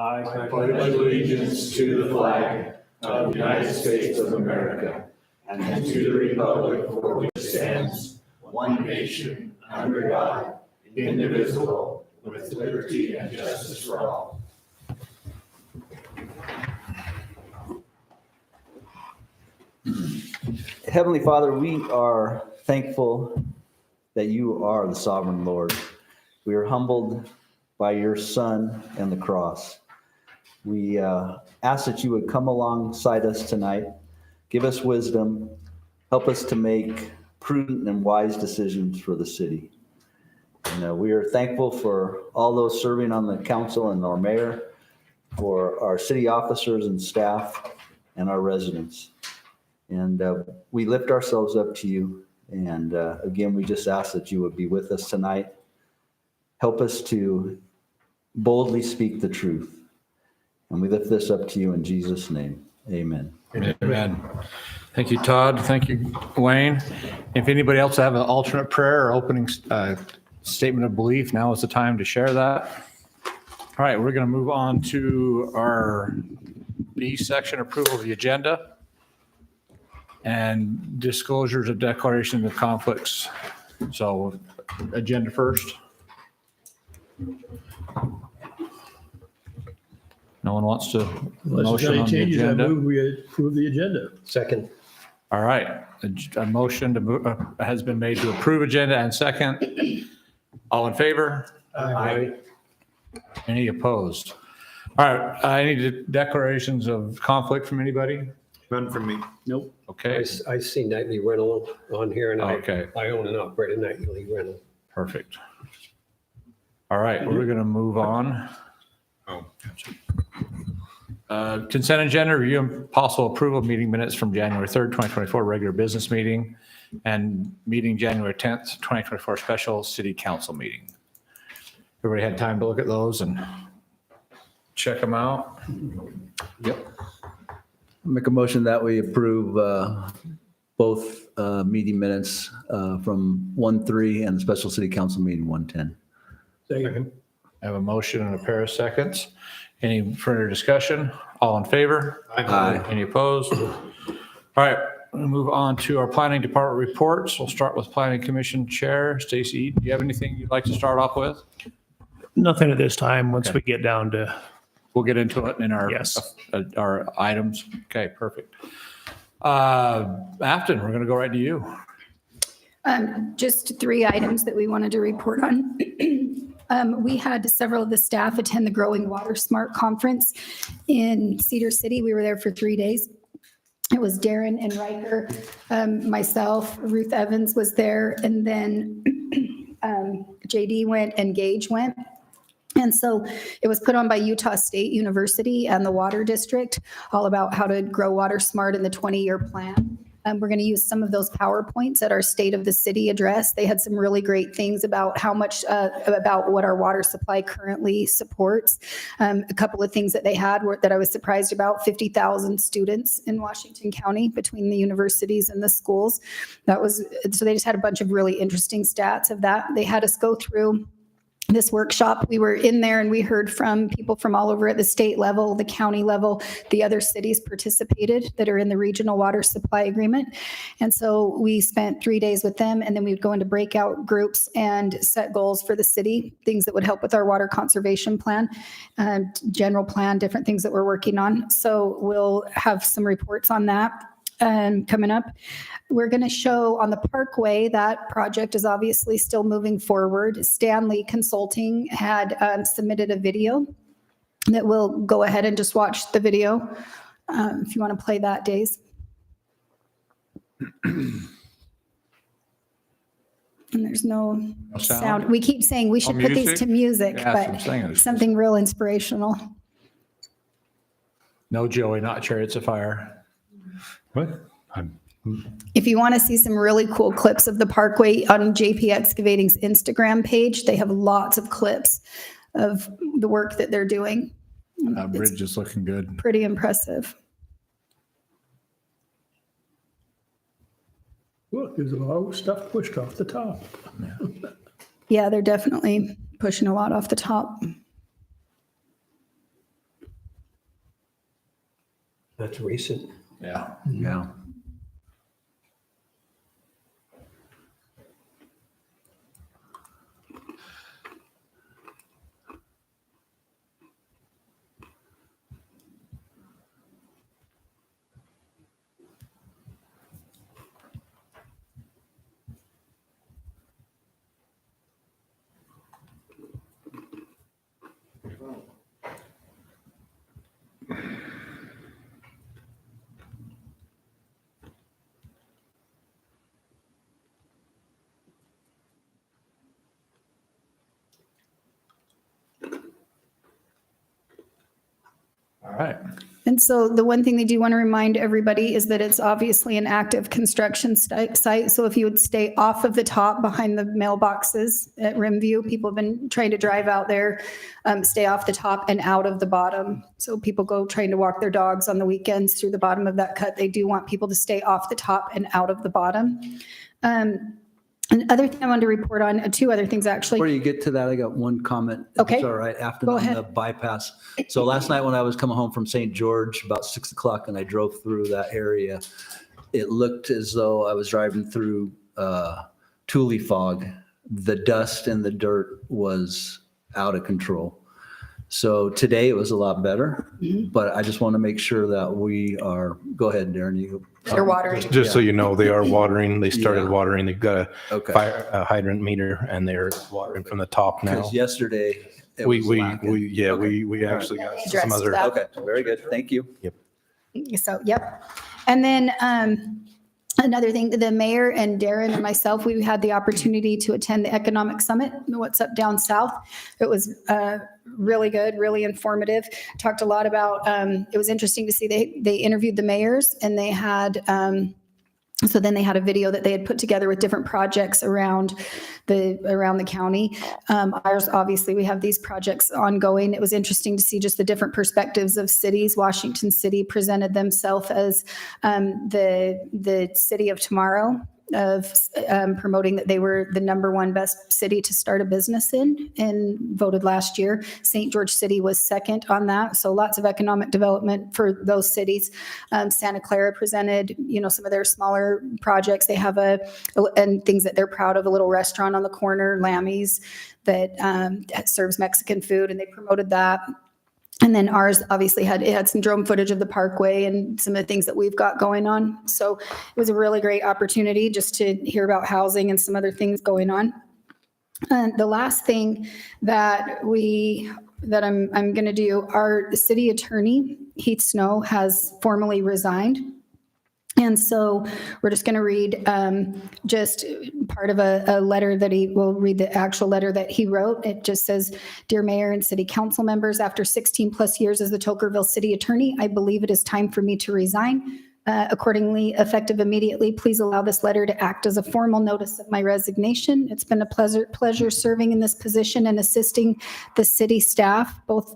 I pledge allegiance to the flag of the United States of America and to the republic for which it stands, one nation, under God, indivisible, with liberty and justice for all. Heavenly Father, we are thankful that you are the sovereign Lord. We are humbled by your Son and the cross. We ask that you would come alongside us tonight, give us wisdom, help us to make prudent and wise decisions for the city. And we are thankful for all those serving on the council and our mayor, for our city officers and staff, and our residents. And we lift ourselves up to you. And again, we just ask that you would be with us tonight. Help us to boldly speak the truth. And we lift this up to you in Jesus' name. Amen. Amen. Thank you, Todd. Thank you, Wayne. If anybody else have an alternate prayer or opening statement of belief, now is the time to share that. All right, we're going to move on to our B section, approval of the agenda and disclosures of declaration of conflicts. So agenda first. No one wants to motion on the agenda? I move we approve the agenda. Second. All right, a motion has been made to approve agenda and second. All in favor? Aye. Any opposed? All right, any declarations of conflict from anybody? None from me. Nope. Okay, I see nightly rental on here and Okay. I own and operate a nightly rental. perfect. All right, we're going to move on. Oh. Consent agenda, review and possible approval of meeting minutes from January 3rd, 2024, regular business meeting, and meeting January 10th, 2024, special city council meeting. Everybody had time to look at those and check them out? Yep. Make a motion that we approve both meeting minutes from 1-3 and the special city council meeting 1-10. Second. I have a motion and a pair of seconds. Any further discussion? All in favor? Aye. Any opposed? All right, we'll move on to our planning department reports. We'll start with planning commission chair, Stacy. Do you have anything you'd like to start off with? Nothing at this time, once Okay. we get down to, We'll get into it in our, Yes. our items. Okay, perfect. Afton, we're going to go right to you. Just 3 items that we wanted to report on. We had several of the staff attend the Growing Water Smart Conference in Cedar City. We were there for 3 days. It was Darren and Riker, myself, Ruth Evans was there, and then JD went and Gage went. And so it was put on by Utah State University and the Water District, all about how to grow water smart in the 20-year plan. We're going to use some of those PowerPoints at our State of the City address. They had some really great things about how much, about what our water supply currently supports. A couple of things that they had were, that I was surprised about: 50,000 students in Washington County between the universities and the schools. So they just had a bunch of really interesting stats of that. They had us go through this workshop. We were in there and we heard from people from all over at the state level, the county level, the other cities participated that are in the regional water supply agreement. And so we spent 3 days with them, and then we would go into breakout groups and set goals for the city, things that would help with our water conservation plan, general plan, different things that we're working on. So we'll have some reports on that coming up. We're going to show on the Parkway, that project is obviously still moving forward. Stanley Consulting had submitted a video that we'll go ahead and just watch the video. If you want to play that, Days. And there's no sound. We keep saying we should put these music? to music, Yeah, that's what I'm saying. but something real inspirational. No, Joey, not Chariots of Fire. What? If you want to see some really cool clips of the Parkway on JP Excavating's Instagram page, they have lots of clips of the work that they're doing. It's Bridge is looking good. pretty impressive. Look, there's a lot of stuff pushed off the top. Yeah, they're definitely pushing a lot off the top. That's recent. Yeah. Yeah. All right. And so the one thing they do want to remind everybody is that it's obviously an active construction site. So if you would stay off of the top behind the mailboxes at Rimview, people have been trying to drive out there, stay off the top and out of the bottom. So people go trying to walk their dogs on the weekends through the bottom of that cut. They do want people to stay off the top and out of the bottom. Another thing I wanted to report on, two other things actually. Before you get to that, I got one comment. if Okay. It's all right, after Go on ahead. the bypass. So last night when I was coming home from St. George, about 6 o'clock, and I drove through that area, it looked as though I was driving through Thule fog. The dust and the dirt was out of control. So today it was a lot better, but I just want to make sure that we are, go ahead, Darren, you. They're watering. Just so you know, they are watering. They started Yeah. watering. They've got Okay. a fire hydrant meter, and they're watering from the top now. Because yesterday it We was we lacking. we yeah Okay. we actually got some Addressed other. that. Okay, very good. Thank you. So, yep. And then another thing, the mayor and Darren and myself, we had the opportunity to attend the Economic Summit, What's Up Down South. It was really good, really informative. Talked a lot about, it was interesting to see they interviewed the mayors and they had, so then they had a video that they had put together with different projects around the county. Ours, obviously, we have these projects ongoing. It was interesting to see just the different perspectives of cities. Washington City presented themselves as the city of tomorrow, of promoting that they were the #1 best city to start a business in, and voted last year. St. George City was second on that. So lots of economic development for those cities. Santa Clara presented, some of their smaller projects. They have and things that they're proud of, a little restaurant on the corner, Lammy's, that serves Mexican food, and they promoted that. And then ours obviously had some drone footage of the parkway and some of the things that we've got going on. So it was a really great opportunity just to hear about housing and some other things going on. And the last thing that I'm going to do, our city attorney, Heath Snow, has formally resigned. And so we're just going to read just part of a letter that will read the actual letter that he wrote. It just says, "Dear Mayor and City Council members, after 16 plus years as the Toquerville City Attorney, I believe it is time for me to resign. Accordingly, effective immediately, please allow this letter to act as a formal notice of my resignation. It's been a pleasure serving in this position and assisting the city staff, both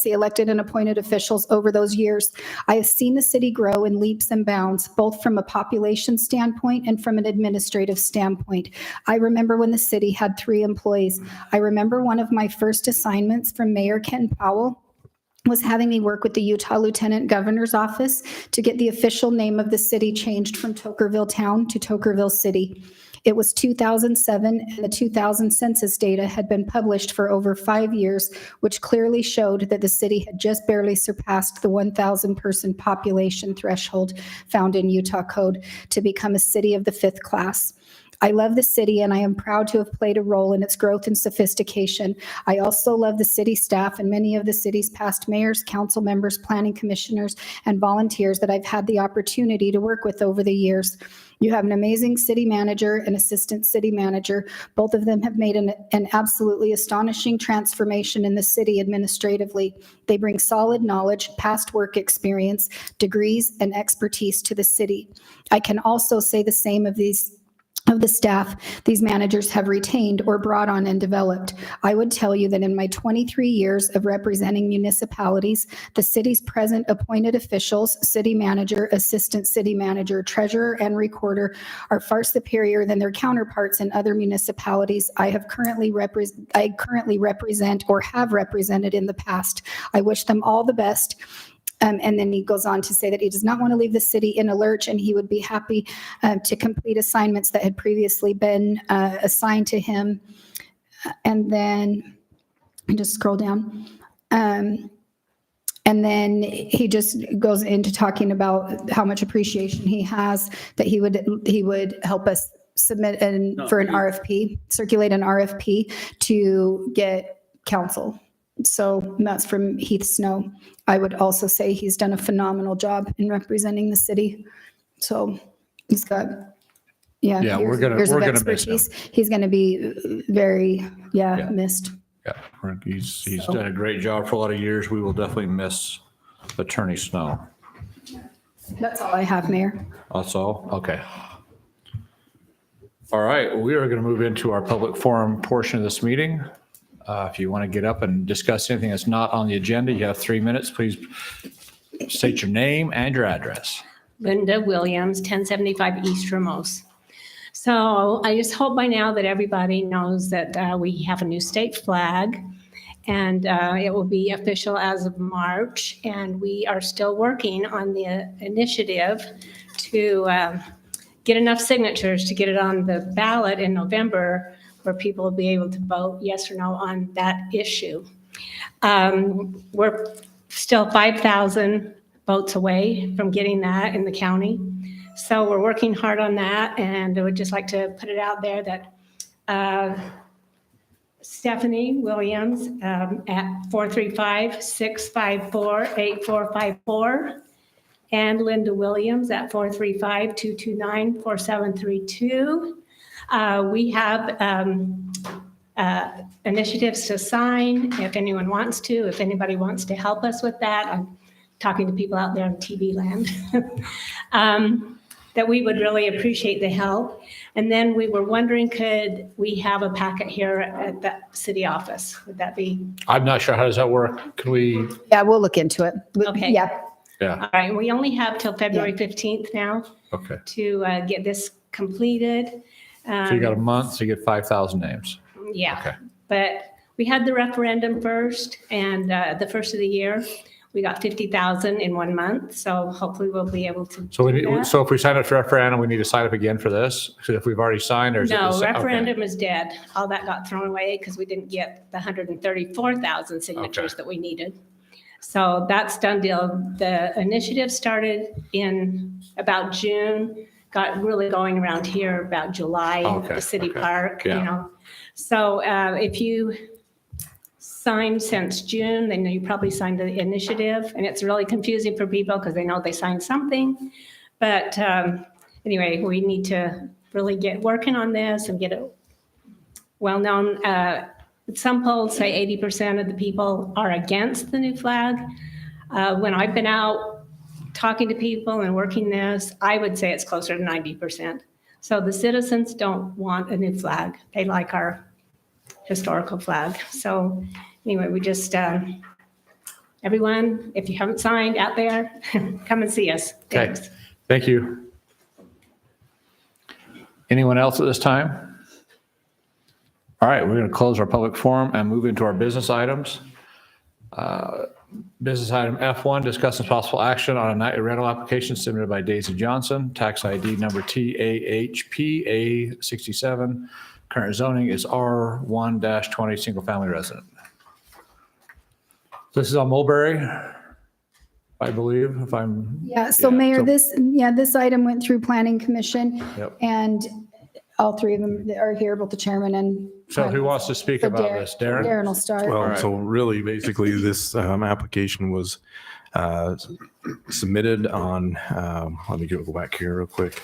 elected and appointed officials over those years. I have seen the city grow in leaps and bounds, both from a population standpoint and from an administrative standpoint. I remember when the city had 3 employees. I remember one of my first assignments from Mayor Ken Powell was having me work with the Utah Lieutenant Governor's Office to get the official name of the city changed from Toquerville Town to Toquerville City. It was 2007, and the 2000 census data had been published for over 5 years, which clearly showed that the city had just barely surpassed the 1,000 person population threshold found in Utah code to become a city of the 5th class. I love the city, and I am proud to have played a role in its growth and sophistication. I also love the city staff and many of the city's past mayors, council members, planning commissioners, and volunteers that I've had the opportunity to work with over the years. You have an amazing city manager and assistant city manager. Both of them have made an absolutely astonishing transformation in the city administratively. They bring solid knowledge, past work experience, degrees, and expertise to the city. I can also say the same of the staff these managers have retained or brought on and developed. I would tell you that in my 23 years of representing municipalities, the city's present appointed officials, city manager, assistant city manager, treasurer, and recorder are far superior than their counterparts in other municipalities I currently represent or have represented in the past. I wish them all the best. And then he goes on to say that he does not want to leave the city in a lurch, and he would be happy to complete assignments that had previously been assigned to him. And then just scroll down. And then he just goes into talking about how much appreciation he has, that he would help us submit for an RFP, circulate an RFP to get counsel. So that's from Heath Snow. I would also say he's done a phenomenal job in representing the city. So he's got, Yeah, years we're of gonna miss expertise. He's going to be very, Yeah. missed. Yeah, he's done a great job for a lot of years. We will definitely miss Attorney Snow. That's all I have, Mayor. That's all? Okay. All right, we are going to move into our public forum portion of this meeting. If you want to get up and discuss anything that's not on the agenda, you have 3 minutes. Please state your name and your address. Linda Williams, 1075 East Ramos. So I just hope by now that everybody knows that we have a new state flag, and it will be official as of March. And we are still working on the initiative to get enough signatures to get it on the ballot in November, where people will be able to vote yes or no on that issue. We're still 5,000 votes away from getting that in the county. So we're working hard on that, and I would just like to put it out there that Stephanie Williams at 435-654-8454 and Linda Williams at 435-229-4732. We have initiatives to sign if anyone wants to, if anybody wants to help us with that. I'm talking to people out there in TV land. That we would really appreciate the help. And then we were wondering, could we have a packet here at the city office? Would that be? I'm not sure, how does that work? Can we, Yeah, we'll look into it. Okay. Yeah. yeah, All right, we only have till February 15th now okay. to get this completed. So you got a month to get 5,000 names. Yeah, Okay. but we had the referendum first, and the first of the year, we got 50,000 in 1 month. So hopefully we'll be able to So do that. so if we sign up for referendum, we need to sign up again for this? So if we've already signed, or is it? No, the sa- okay. referendum is dead. All that got thrown away because we didn't get the 134,000 signatures Okay. that we needed. So that's done deal. The initiative started in about June, got really going around here about July at Okay, the city okay, park, you yeah. know. So if you signed since June, then you probably signed the initiative, and it's really confusing for people because they know they signed something. But anyway, we need to really get working on this and get it well known. Some polls say 80% of the people are against the new flag. When I've been out talking to people and working this, I would say it's closer to 90%. So the citizens don't want a new flag. They like our historical flag. So anyway, we just, everyone, if you haven't signed out there, come and see us. Okay, Thanks. thank you. Anyone else at this time? All right, we're going to close our public forum and move into our business items. Business item F1, discuss and possible action on a nightly rental application submitted by Daisy Johnson, tax ID number TAHPA67. Current zoning is R1-20, single family resident. This is on Mulberry, I believe, if I'm. Yeah, so Yeah, Mayor, so- this item went through Planning Commission, Yep. and all three of them are here, both the chairman and. So who wants to speak So about this? Darren? Darren will start. Well, right. so really, basically, this application was submitted on, let me go back here real quick.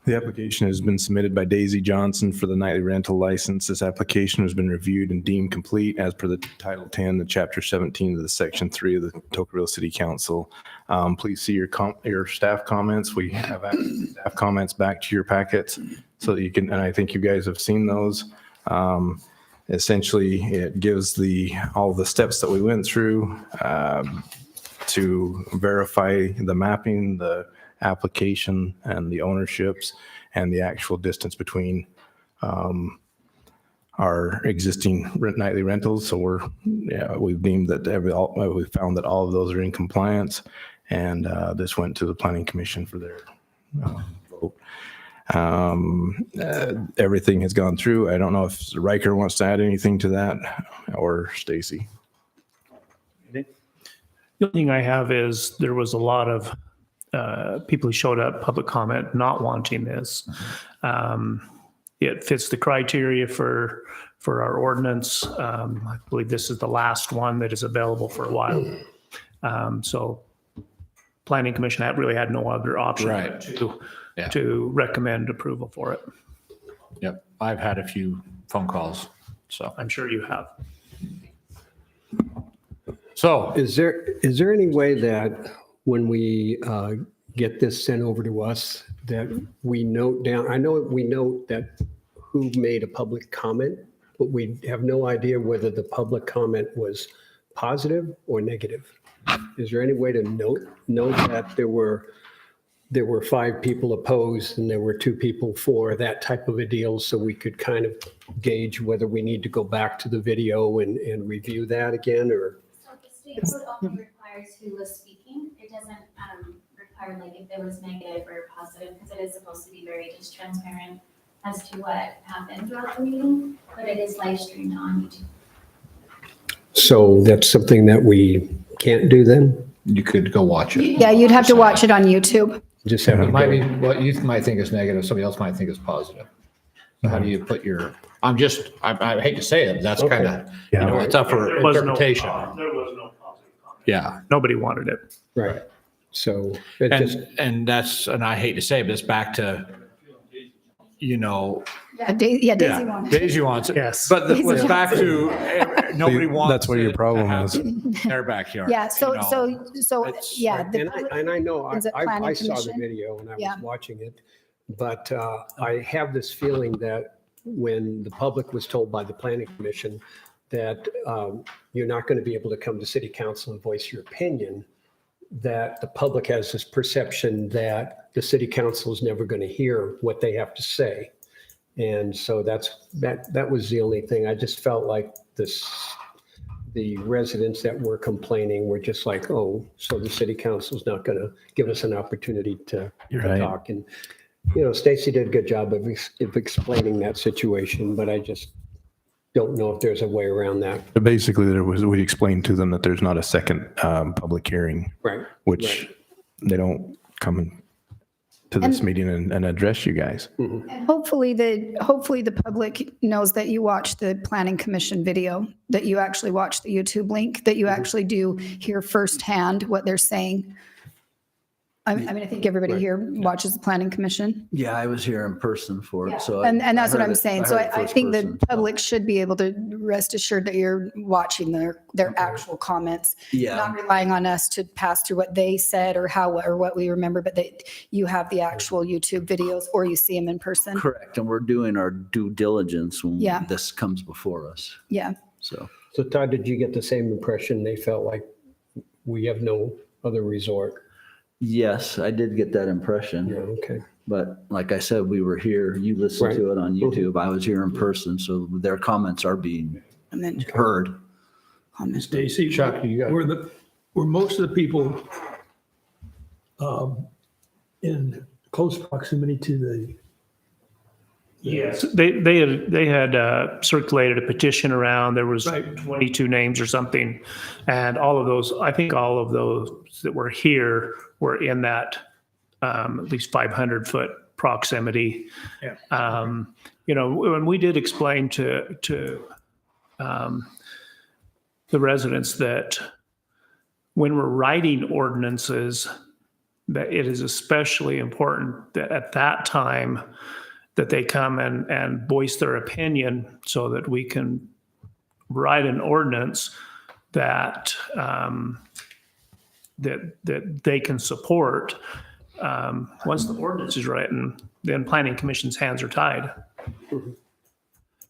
The application has been submitted by Daisy Johnson for the nightly rental license. This application has been reviewed and deemed complete as per the Title 10, the Chapter 17 of the Section 3 of the Tocqueville City Council. Please see your staff comments. We have staff comments back to your packets so that you can, and I think you guys have seen those. Essentially, it gives all the steps that we went through to verify the mapping, the application, and the ownerships, and the actual distance between our existing nightly rentals. So we've deemed that we found that all of those are in compliance. And this went to the Planning Commission for their vote. Everything has gone through. I don't know if Riker wants to add anything to that, or Stacy. The only thing I have is there was a lot of people who showed up, public comment, not wanting this. It fits the criteria for our ordinance. I believe this is the last one that is available for a while. So Planning Commission really had no other option Right. to recommend approval for it. Yep. I've had a few phone calls, so. I'm sure you have. So, Is there any way that when we get this sent over to us, that we note down, I know we note that who made a public comment, but we have no idea whether the public comment was positive or negative. Is there any way to note that there were 5 people opposed and there were 2 people for, that type of a deal, so we could kind of gauge whether we need to go back to the video and review that again, or? So the state code only requires who was speaking. It doesn't require like if it was negative or positive, because it is supposed to be very just transparent as to what happened throughout the meeting, but it is live streamed on YouTube. So that's something that we can't do then? you could go watch it. Yeah, you'd have to watch it on YouTube. Just have It to might go. be, what you might think is negative, somebody else might think is positive. So how do you put your, I hate to say it, but that's kind of, it's up for There was no- interpretation. There was no positive comment. Yeah. Nobody wanted it. Right. So it just, And I hate to say it, but it's back to, Yeah, Daisy wanted it. Daisy wants it. Yes. But Daisy it's back wants to, nobody wants. That's where your it to problem have is. Their backyard. Yeah, so, you know. yeah. the and public- I know, Is it I planning saw the commission? video and I Yeah. was watching it, but I have this feeling that when the public was told by the planning commission that you're not going to be able to come to city council and voice your opinion, that the public has this perception that the city council is never going to hear what they have to say. And so that was the only thing. I just felt like the residents that were complaining were just like, oh, so the city council's not going to give us an opportunity to right. talk. And, Stacy did a good job of explaining that situation, but I just don't know if there's a way around that. But basically, we explained to them that there's not a second public hearing, Right. which they don't come to this meeting and address you guys. And hopefully the public knows that you watch the planning commission video, that you actually watch the YouTube link, that you actually do hear firsthand what they're saying. I think everybody here watches the planning commission. Yeah, I was here in person for it, so. And that's I what heard I'm it- saying. So heard it I first think person, the so. public should be able to rest assured that you're watching their actual comments. Yeah. Not relying on us to pass through what they said or what we remember, but that you have the actual YouTube videos or you see them in person. Correct, and we're doing our due diligence when Yeah. this comes before us, Yeah. so. So Todd, did you get the same impression? They felt like we have no other resort? Yes, I did get that impression, Yeah, okay. but like I said, we were here, you listened to it on YouTube, I was here in person, so their comments are being And then heard. comments. Stacy, Chuck, you got- were most of the people in close proximity to the? Yes, they had circulated a petition around. There was Right. 22 names or something. And all of those that were here were in that at least 500-foot proximity. Yeah. When we did explain to the residents that when we're writing ordinances, that it is especially important that at that time that they come and voice their opinion so that we can write an ordinance that that they can support. Once the ordinance is written, then planning commission's hands are tied.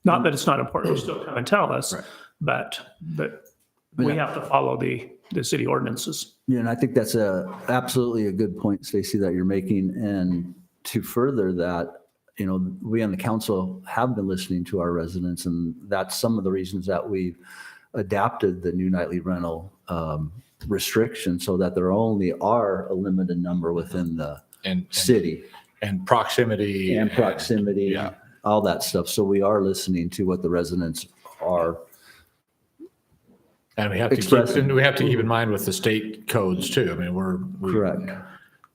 Not that it's not important, to still come and tell us, but we have to follow the city ordinances. Yeah, and I think that's absolutely a good point, Stacy, that you're making. And to further that, you know, we on the council have been listening to our residents, and that's some of the reasons that we've adapted the new nightly rental restriction so that there only are a limited number within the And city and proximity. and proximity, yeah. all that stuff. So we are listening to what the residents are. And we have to keep, Expressing. and we have to keep in mind with the state codes too. I mean, Correct.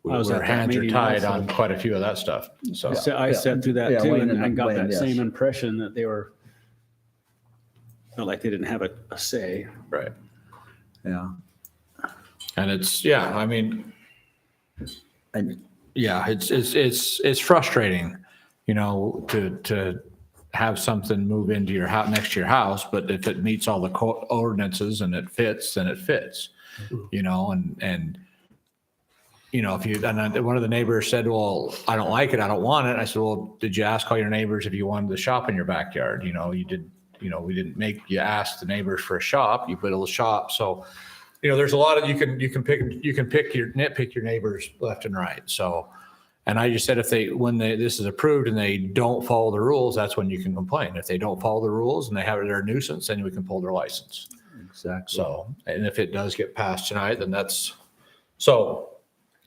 I was at our that hands are meeting tied also. on quite a few of that stuff. So, I sat through that Yeah, too, Wayne and I and got Wayne, that yes. same impression that they were, felt like they didn't have a say. right. Yeah. And it's, yeah, I mean, And yeah, it's frustrating, you know, to have something move into your house, next to your house, but if it meets all the ordinances and it fits, then it fits, you know, and, you know, if you, and one of the neighbors said, well, I don't like it. I don't want it. I said, well, did you ask all your neighbors if you wanted to shop in your backyard? You know, we didn't make you ask the neighbors for a shop, you build a shop. So, you know, there's a lot of, you can nitpick your neighbors left and right. So, and I just said, when this is approved and they don't follow the rules, that's when you can complain. If they don't follow the rules and they're a nuisance, then we can pull their license. exactly. So, and if it does get passed tonight, then so,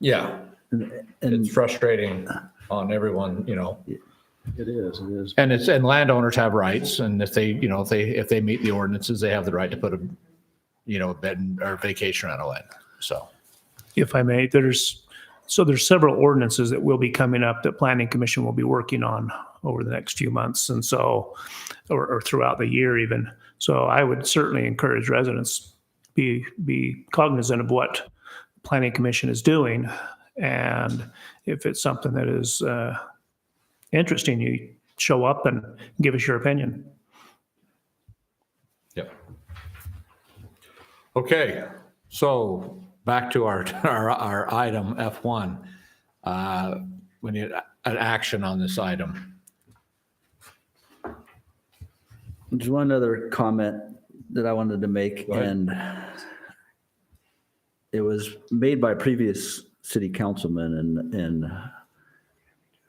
yeah, And it's frustrating on everyone, you know. It is. And landowners have rights, and if they meet the ordinances, they have the right to put a bed or vacation rental in. So, If I may, there's several ordinances that will be coming up that Planning Commission will be working on over the next few months. And so, or throughout the year even. So I would certainly encourage residents be cognizant of what Planning Commission is doing. And if it's something that is interesting, you show up and give us your opinion. yep. Okay, so back to our item F1. We need an action on this item. There's one other comment that I wanted to make, Go ahead. and it was made by a previous city councilman, and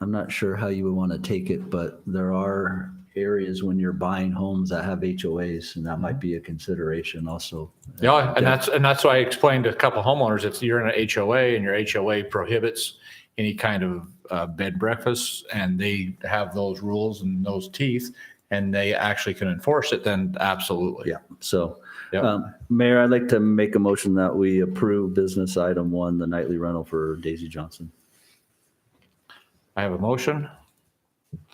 I'm not sure how you would want to take it, but there are areas when you're buying homes that have HOAs, and that might be a consideration also. Yeah, and that's why I explained to a couple homeowners, if you're in an HOA and your HOA prohibits any kind of bed and breakfast, and they have those rules and those teeth, and they actually can enforce it, then absolutely. Yeah, so, Yep. Mayor, I'd like to make a motion that we approve business item 1, the nightly rental for Daisy Johnson. I have a motion.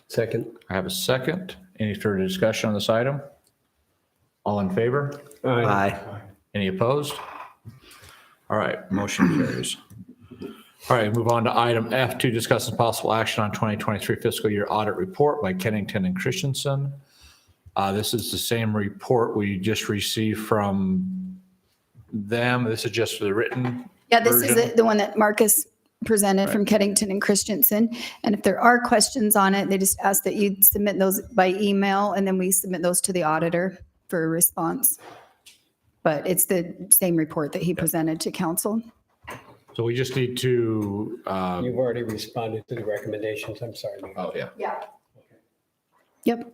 Second. I have a second. Any further discussion on this item? All in favor? Aye. Any opposed? All right, motion carries. All right, move on to item F, to discuss the possible action on 2023 fiscal year audit report by Kennington and Christensen. This is the same report we just received from them. This is just the written. Yeah, this is version. the one that Marcus presented from Keddington and Christensen. And if there are questions on it, they just ask that you submit those by email, and then we submit those to the auditor for a response. But it's the same report that he presented to council. So we just need to, You've already responded to the recommendations. I'm sorry. Mayor. oh, yeah. Yeah. Yep.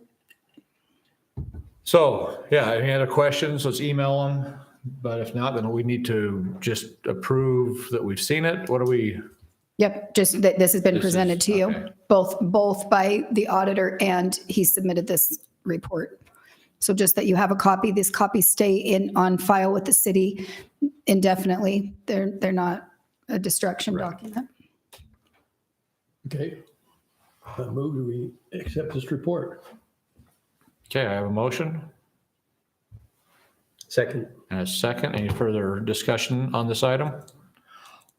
So, yeah, any other questions, let's email them. But if not, then we need to just approve that we've seen it. What do we? Yep, just that this has been This is- presented to you, okay. both by the auditor, and he submitted this report. So just that you have a copy, this copy stay on file with the city indefinitely. They're not a destruction document. Okay. I move that we accept this report. Okay, I have a motion Second. and a second. Any further discussion on this item?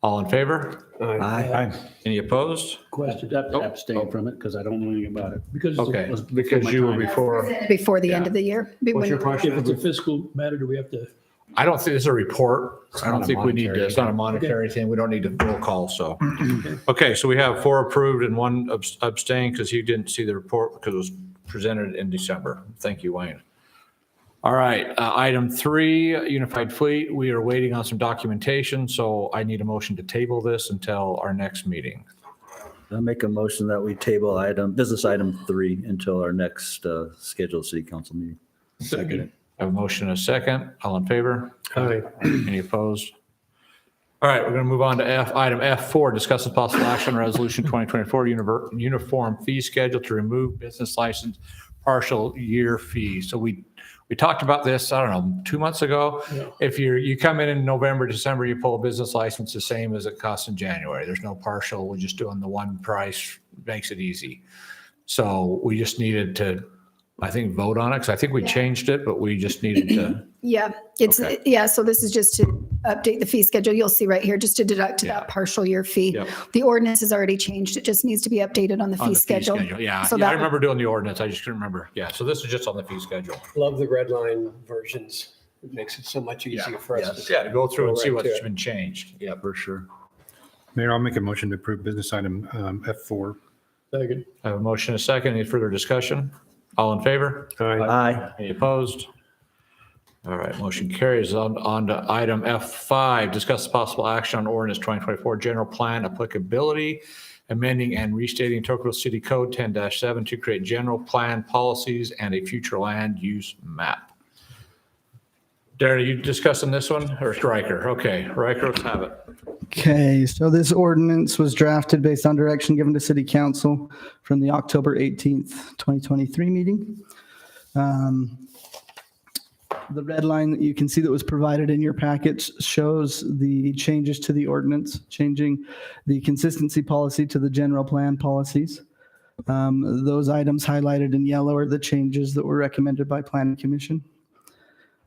All in favor? Aye. Any opposed? Question, Abstain from it because I don't know anything about it. because Okay, It was before because my you were time. before. Before the end of the year. What's your if question? it's a fiscal matter, do we have to? I don't think it's a report. I don't not a think we need to, monetary it's not a monetary thing. We don't need to roll call, so. Okay, so we have 4 approved and 1 abstained because he didn't see the report because it was presented in December. Thank you, Wayne. All right, item 3, Unified Fleet. We are waiting on some documentation, so I need a motion to table this until our next meeting. I make a motion that we table business item 3 until our next scheduled city council meeting. Second. Have a motion and a second. All in favor? Aye. Any opposed? All right, we're going to move on to item F4, discuss the possible action on resolution 2024 uniform fee schedule to remove business license partial year fee. So we talked about this, I don't know, 2 months ago. Yeah. If you come in November, December, you pull a business license the same as it costs in January. There's no partial. We're just doing the one price, makes it easy. So we just needed to, I think, vote on it because I think we changed it, but we just needed to. Yeah, Okay. so this is just to update the fee schedule. You'll see right here, just to deduct Yeah. that partial year fee. Yep. The ordinance has already changed. It just needs to be updated on the On fee the schedule. Yeah, So yeah, I that- remember doing the ordinance. I just couldn't remember. Yeah, so this is just on the fee schedule. Love the red line versions. It makes it so much easier for us. Yeah, to go through and see Go right to what's it. been changed. Yeah, for sure. Mayor, I'll make a motion to approve business item F4. Second. I have a motion and a second. Any further discussion? All in favor? Aye. Any opposed? All right, motion carries. On to item F5, discuss possible action on ordinance 2024 general plan applicability, amending and restating Tocqueville City Code 10-7 to create general plan policies and a future land use map. Darren, are you discussing this one or Riker? Okay, Riker, let's have it. Okay, so this ordinance was drafted based on direction given to City Council from the October 18th, 2023 meeting. The red line that you can see that was provided in your packets shows the changes to the ordinance, changing the consistency policy to the general plan policies. Those items highlighted in yellow are the changes that were recommended by Planning Commission.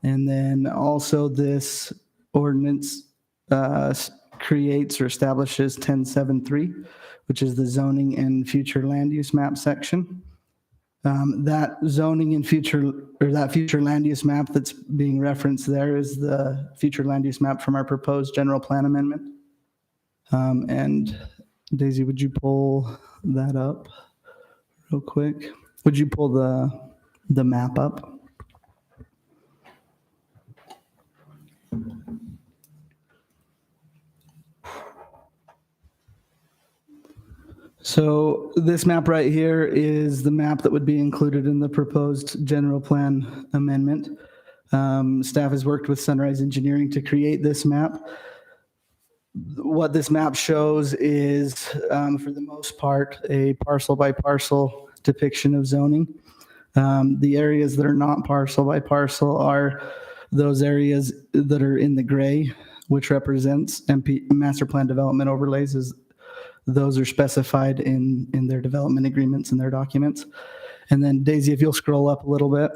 And then also this ordinance creates or establishes 1073, which is the zoning and future land use map section. That zoning and that future land use map that's being referenced there is the future land use map from our proposed general plan amendment. And Daisy, would you pull that up real quick? Would you pull the map up? So this map right here is the map that would be included in the proposed general plan amendment. Staff has worked with Sunrise Engineering to create this map. What this map shows is, for the most part, a parcel by parcel depiction of zoning. The areas that are not parcel by parcel are those areas that are in the gray, which represents MP master plan development overlays. Those are specified in their development agreements and their documents. And then Daisy, if you'll scroll up a little bit.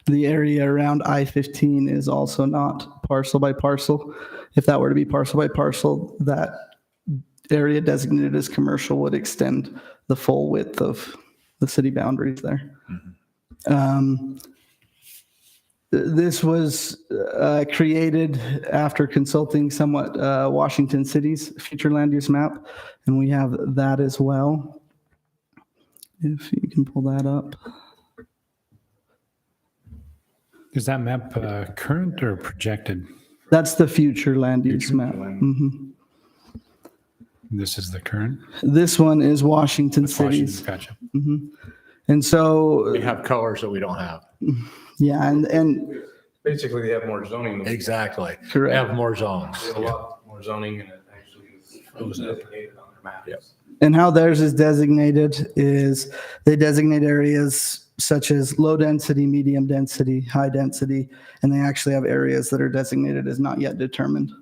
The area around I-15 is also not parcel by parcel. If that were to be parcel by parcel, that area designated as commercial would extend the full width of the city boundaries there. This was created after consulting somewhat Washington City's future land use map, and we have that as well. If you can pull that up. Is that map current or projected? That's the future land use map. Mhm. This is the current? This one is Washington City's. Gotcha. Mhm. And so, We have colors that we don't have. yeah, and Basically, they have more zoning. Exactly. They correct. have more zones. They have a lot more zoning and it actually is designated on their maps. Yep. And how theirs is designated is they designate areas such as low density, medium density, high density, and they actually have areas that are designated as not yet determined.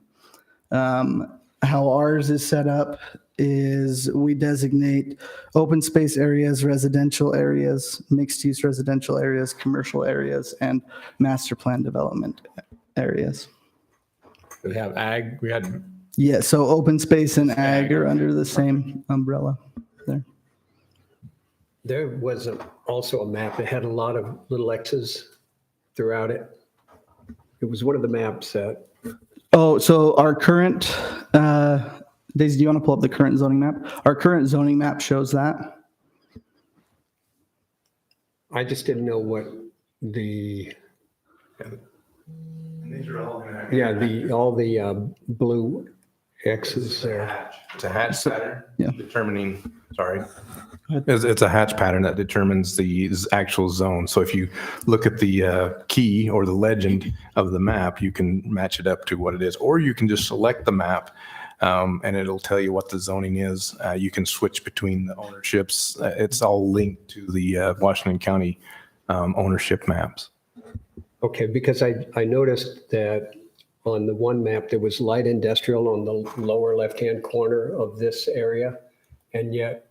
How ours is set up is we designate open space areas, residential areas, mixed use residential areas, commercial areas, and master plan development areas. We have ag, we had, Yeah, so open space and ag are under the same umbrella there. There was also a map that had a lot of little X's throughout it. It was one of the maps that, Oh, so our current, Daisy, do you want to pull up the current zoning map? Our current zoning map shows that. I just didn't know what the, These are all gonna have. all the blue X's there. It's a hatch pattern Yeah. determining, sorry. It's a hatch pattern that determines the actual zone. So if you look at the key or the legend of the map, you can match it up to what it is. Or you can just select the map and it'll tell you what the zoning is. You can switch between the ownerships. It's all linked to the Washington County ownership maps. Okay, because I noticed that on the one map, there was light industrial on the lower left-hand corner of this area, and yet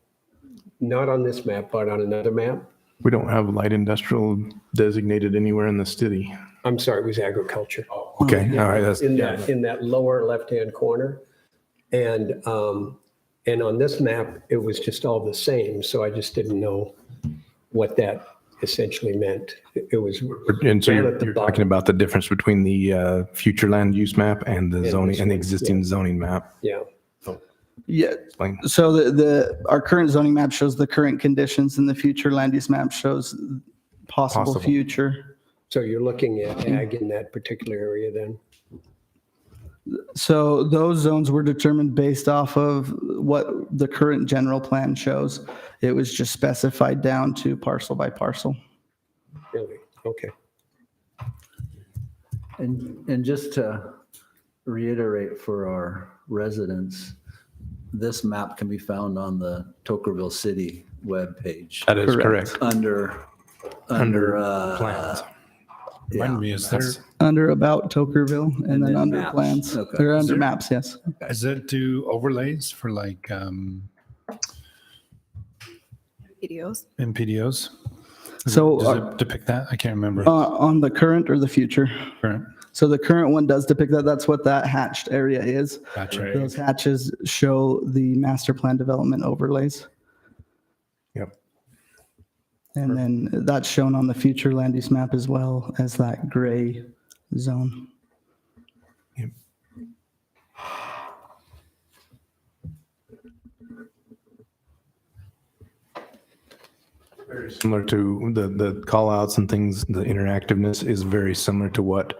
not on this map, but on another map. We don't have light industrial designated anywhere in the city. I'm sorry, it was agriculture. Okay, all right. That's, In that lower left-hand corner. And on this map, it was just all the same, so I just didn't know what that essentially meant. It was. and so down you're, at the you're bottom. talking about the difference between the future land use map and the And zoning this and the one, existing zoning map. Yeah, Yeah. Explain. So our current zoning map shows the current conditions and the future land use map shows possible Possible. future. so you're looking at ag in that particular area then? So those zones were determined based off of what the current general plan shows. It was just specified down to parcel by parcel. Really? Okay. And just to reiterate for our residents, this map can be found on the Tokerville City webpage That is Correct. correct. under Plans. Remind me, is there, Under about Tokerville and then then under maps. plans. Okay. Or under there- maps, yes. does it do overlays for like Videos. MPDOs? So Does it depict that? I can't remember. on the current or the future? Current. So the current one does depict that. That's what that hatched area is. Gotcha. Those hatches show the master plan development overlays. Yep. And then that's shown on the future land use map as well as that gray zone. Very similar to the call outs and things, the interactiveness is very similar to what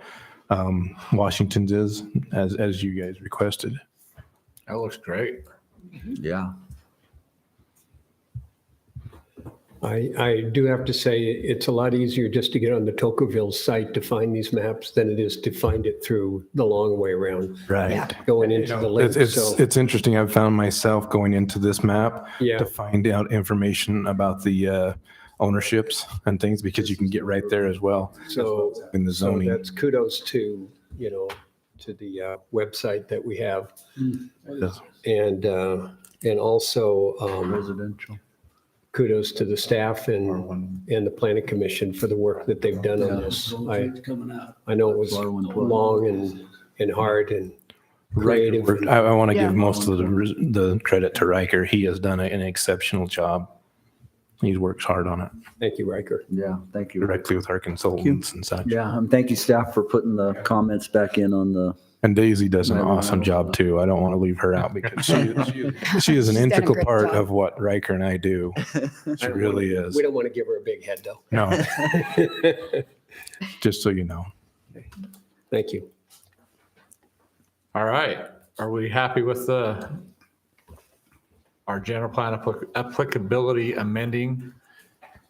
Washington's is, as you guys requested. That looks great. Yeah. I do have to say, it's a lot easier just to get on the Tokerville site to find these maps than it is to find it through the long way around, Right. going into the link. So, It's interesting. I've found myself going into this map yeah, to find out information about the ownerships and things because you can get right there as well so, in the so zoning. that's kudos to, to the website that we have. Yes. And also Residential. kudos to the staff and the planning commission for the work that they've done on this. I know it was long and hard and creative. I want to Yeah. give most of the credit to Riker. He has done an exceptional job. He works hard on it Thank you, Riker. Yeah, thank you. directly with our consultants and such. Yeah, and thank you staff for putting the comments back in on the, And Daisy does an I don't awesome know. job too. I don't want to leave her out because she is an done a integral great part job. of what Riker and I do. She really is. We don't want to give her a big head, though. No, just so you know. Thank you. All right. Are we happy with our general plan applicability amending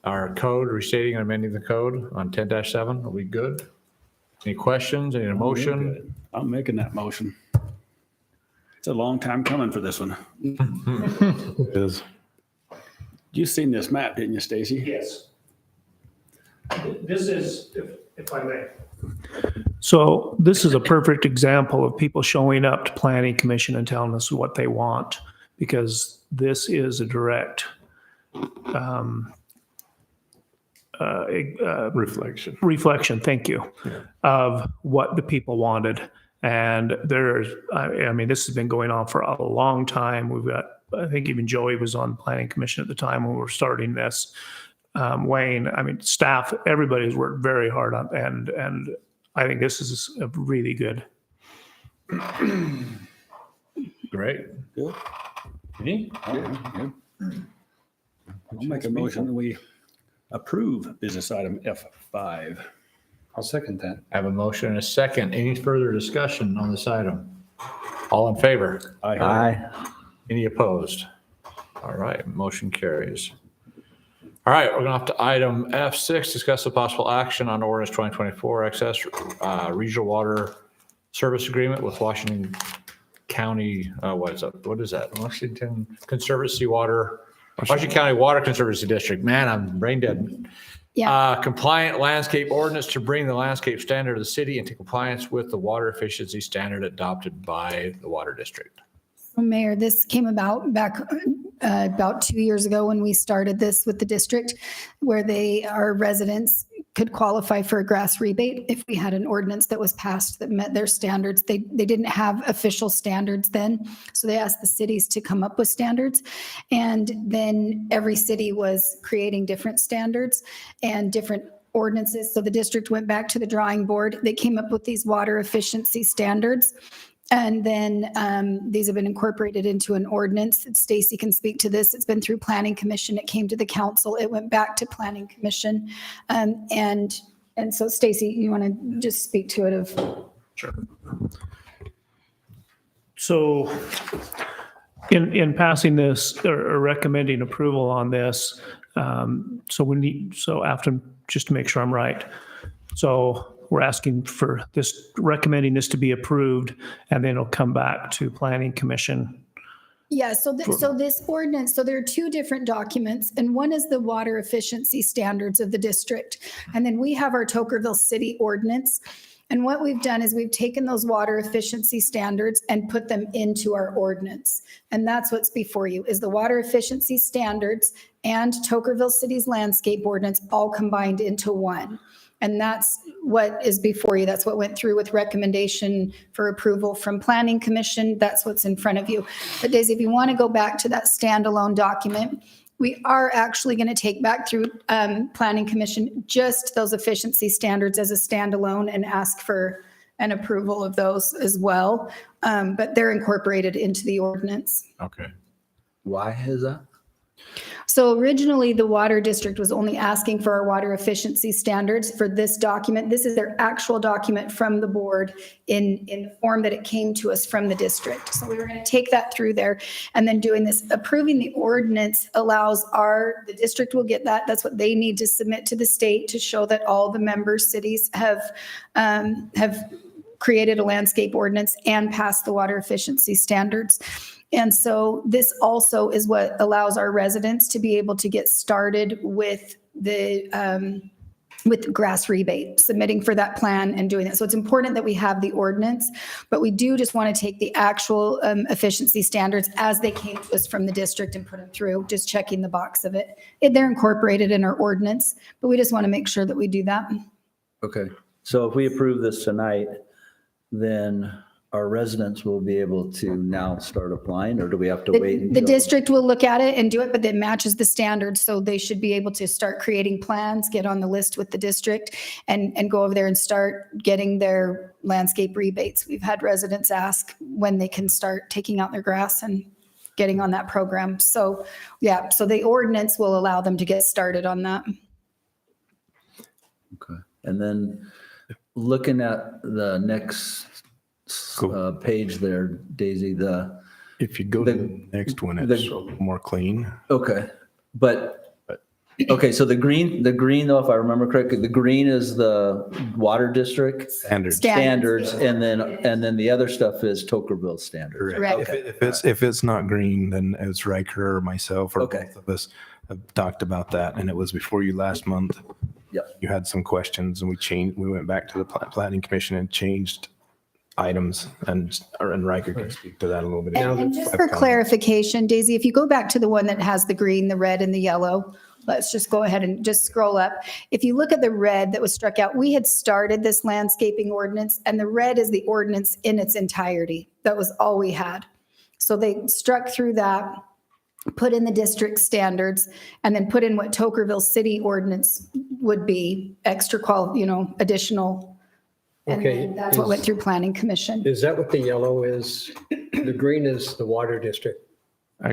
our code, restating and amending the code on 10-7? Are we good? Any questions? Any motion? I'm making that motion. It's a long time coming for this one. It is. You seen this map, didn't you, Stacy? Yes. This is, if I may. So this is a perfect example of people showing up to planning commission and telling us what they want, because this is a direct reflection, thank you, of what the people wanted. And I mean, this has been going on for a long time. We've got, I think even Joey was on planning commission at the time when we were starting this. Wayne, I mean, staff, everybody's worked very hard on, and I think this is a really good. Great. Good. Me? I'll make a motion that we approve business item F5. I'll second that. I have a motion and a second. Any further discussion on this item? All in favor? Aye. Any opposed? All right, motion carries. All right, we're going off to item F6, discuss the possible action on ordinance 2024 excess regional water service agreement with Washington County, what is that? Washington Conservancy Water, Washington County Water Conservancy District. Man, I'm brain dead. Yeah. Compliant landscape ordinance to bring the landscape standard of the city into compliance with the water efficiency standard adopted by the water district. So Mayor, this came about back about 2 years ago when we started this with the district, where our residents could qualify for a grass rebate if we had an ordinance that was passed that met their standards. They didn't have official standards then, so they asked the cities to come up with standards. And then every city was creating different standards and different ordinances. So the district went back to the drawing board. They came up with these water efficiency standards. And then these have been incorporated into an ordinance. Stacy can speak to this. It's been through Planning Commission. It came to the council. It went back to Planning Commission. And so Stacy, you want to just speak to it Sure. So in passing this or recommending approval on this, so after, just to make sure I'm right. So we're asking for this, recommending this to be approved, and then it'll come back to Planning Commission. Yeah, so this ordinance, so there are two different documents, and one is the water efficiency standards of the district. And then we have our Tokerville City ordinance. And what we've done is we've taken those water efficiency standards and put them into our ordinance. And that's what's before you, is the water efficiency standards and Tokerville City's landscape ordinance all combined into one. And that's what is before you. That's what went through with recommendation for approval from Planning Commission. That's what's in front of you. But Daisy, if you want to go back to that standalone document, we are actually going to take back through Planning Commission just those efficiency standards as a standalone and ask for an approval of those as well. But they're incorporated into the ordinance. Okay. Why is that? So originally, the water district was only asking for our water efficiency standards for this document. This is their actual document from the board in the form that it came to us from the district. So we were going to take that through there, and then doing this, approving the ordinance allows the district will get that. That's what they need to submit to the state to show that all the member cities have created a landscape ordinance and passed the water efficiency standards. And so this also is what allows our residents to be able to get started with with grass rebate, submitting for that plan and doing that. So it's important that we have the ordinance, but we do just want to take the actual efficiency standards as they came to us from the district and put them through, just checking the box of it. They're incorporated in our ordinance, but we just want to make sure that we do that. Okay, so if we approve this tonight, then our residents will be able to now start applying, or do we have to wait? The district will look at it and do it, but it matches the standards. So they should be able to start creating plans, get on the list with the district and go over there and start getting their landscape rebates. We've had residents ask when they can start taking out their grass and getting on that program. So yeah, so the ordinance will allow them to get started on that. Okay, and then looking at the next page there, Daisy, if you go to the next one, it's a little more clean. Okay, okay, so the green though, if I remember correctly, the green is the water district standards, and then the other stuff is Tokerville standards. Correct. If it's not green, then it's Riker or myself or Okay. both of us have talked about that, and it was before you last month. Yep. You had some questions, and we went back to the Planning Commission and changed items, and Riker can speak to that a little bit. And just for clarification, Daisy, if you go back to the one that has the green, the red, and the yellow, let's just go ahead and just scroll up. If you look at the red that was struck out, we had started this landscaping ordinance, and the red is the ordinance in its entirety. That was all we had. So they struck through that, put in the district standards, and then put in what Tokerville City ordinance would be, additional. And Okay, then that's what went through Planning Commission. Is that what the yellow is? The green is the water district.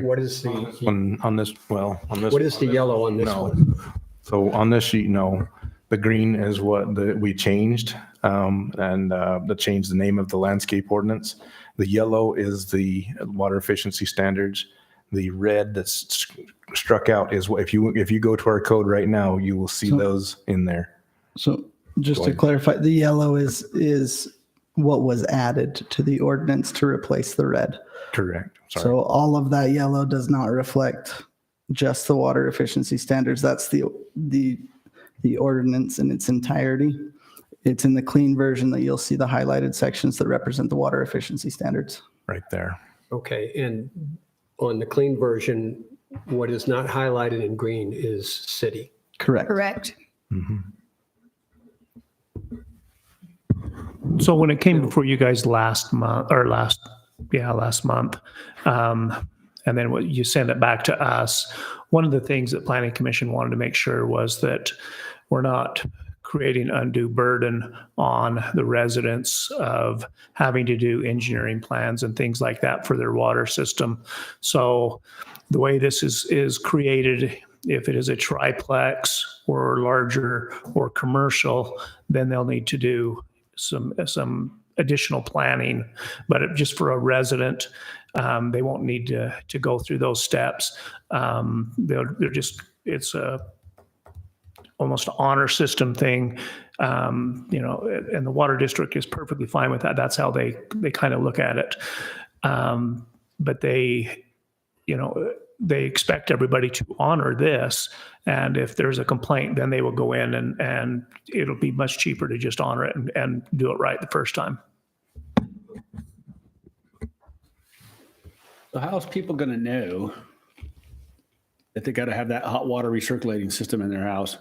What is the on this? Well, on this. what is the yellow on this No. one? So on this sheet, no. The green is we changed, and that changed the name of the landscape ordinance. The yellow is the water efficiency standards. The red that's struck out is what, if you go to our code right now, you will see those in there. So just Go to ahead. clarify, the yellow is what was added to the ordinance to replace the red. Correct. Sorry. So all of that yellow does not reflect just the water efficiency standards. That's the ordinance in its entirety. It's in the clean version that you'll see the highlighted sections that represent the water efficiency standards. Right there. Okay, and on the clean version, what is not highlighted in green is city. Correct. Correct. So when it came before you guys last month, and then you send it back to us, one of the things that Planning Commission wanted to make sure was that we're not creating undue burden on the residents of having to do engineering plans and things like that for their water system. So the way this is created, if it is a triplex or larger or commercial, then they'll need to do some additional planning. But just for a resident, they won't need to go through those steps. It's a almost honor system thing, and the water district is perfectly fine with that. That's how they kind of look at it. But they expect everybody to honor this. And if there's a complaint, then they will go in and it'll be much cheaper to just honor it and do it right the first time. So how's people going to know that they got to have that hot water recirculating system in their house?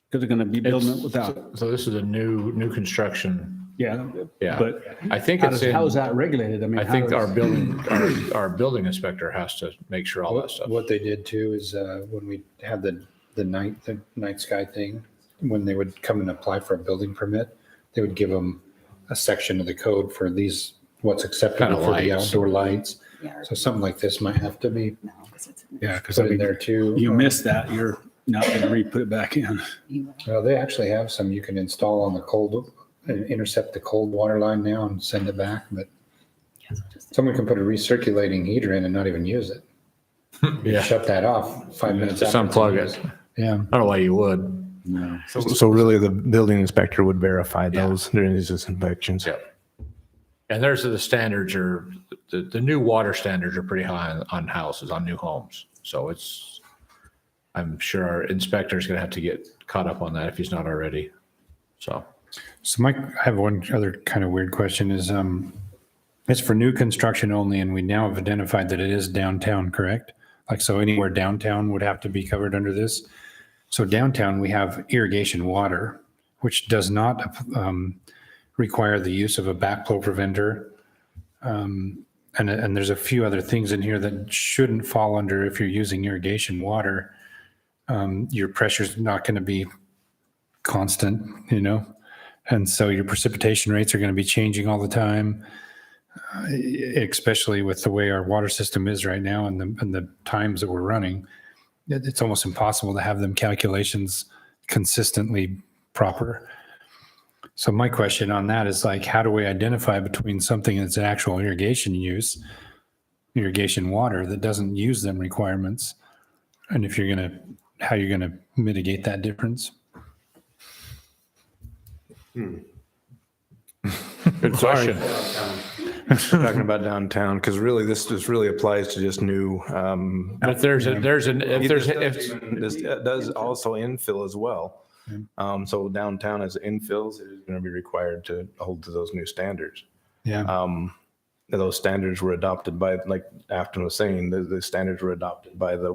Because they're going to be building it without. So this is a new construction. Yeah. Yeah. But I think how it's how is that regulated? I mean, I how think does- our building inspector has to make sure all that stuff. What they did too is when we had the night sky thing, when they would come and apply for a building permit, they would give them a section of the code for these, what's acceptable Kind of for the lights. outdoor lights. So something like this might have to be Yeah, because put in there too. you miss that, you're not going to re-put it back in. Well, they actually have some you can install on the cold, intercept the cold water line now and send it back. But someone can put a recirculating heater in and not even use it. Yeah. Shut that off 5 minutes. Just after unplug it's it. used. I don't know why you would. No. So really the building inspector would verify those during his inspections. Yeah. And there's the standards are, the new water standards are pretty high on houses, on new homes. So I'm sure our inspector's going to have to get caught up on that if he's not already. So. Mike, I have one other kind of weird question is, it's for new construction only, and we now have identified that it is downtown, correct? Like, so anywhere downtown would have to be covered under this. So downtown, we have irrigation water, which does not require the use of a backflow preventer. And there's a few other things in here that shouldn't fall under if you're using irrigation water. Your pressure's not going to be constant, and so your precipitation rates are going to be changing all the time, especially with the way our water system is right now and the times that we're running. It's almost impossible to have them calculations consistently proper. So my question on that is like, how do we identify between something that's actual irrigation water that doesn't use them requirements, and how you're gonna mitigate that difference? Good question. Talking about downtown, because really this just really applies to just new. But This does also infill as well. So downtown as infills is going to be required to hold to those new standards. Yeah. Those standards were adopted by, like Afton was saying, the standards were adopted by the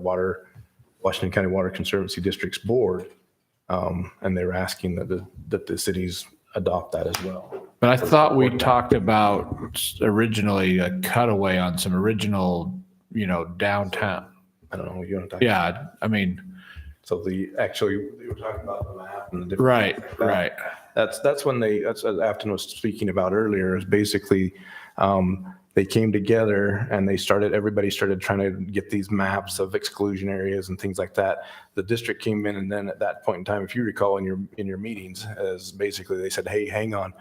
Washington County Water Conservancy District's board. And they were asking that the cities adopt that as well. But I thought we talked about originally a cutaway on some original, downtown. I don't know what you want to talk about. Yeah, I mean. So we were talking about the map and the different. Right. That's what Afton was speaking about earlier, is basically they came together and everybody started trying to get these maps of exclusion areas and things like that. The district came in, and then at that point in time, if you recall in your meetings, as basically they said, hey, hang on,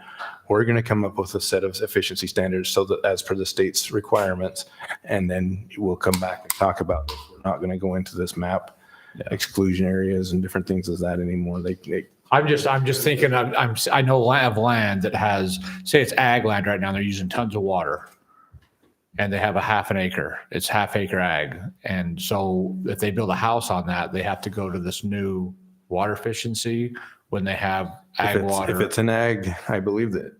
we're going to come up with a set of efficiency standards so that as per the state's requirements, and then we'll come back and talk about this. We're not going to go into this map exclusion areas and different things as that anymore. I'm just thinking, I know of land that has, say it's ag land right now, they're using tons of water. And they have a half an acre. It's half acre ag. And so if they build a house on that, they have to go to this new water efficiency when they have ag water. If it's an ag, I believe that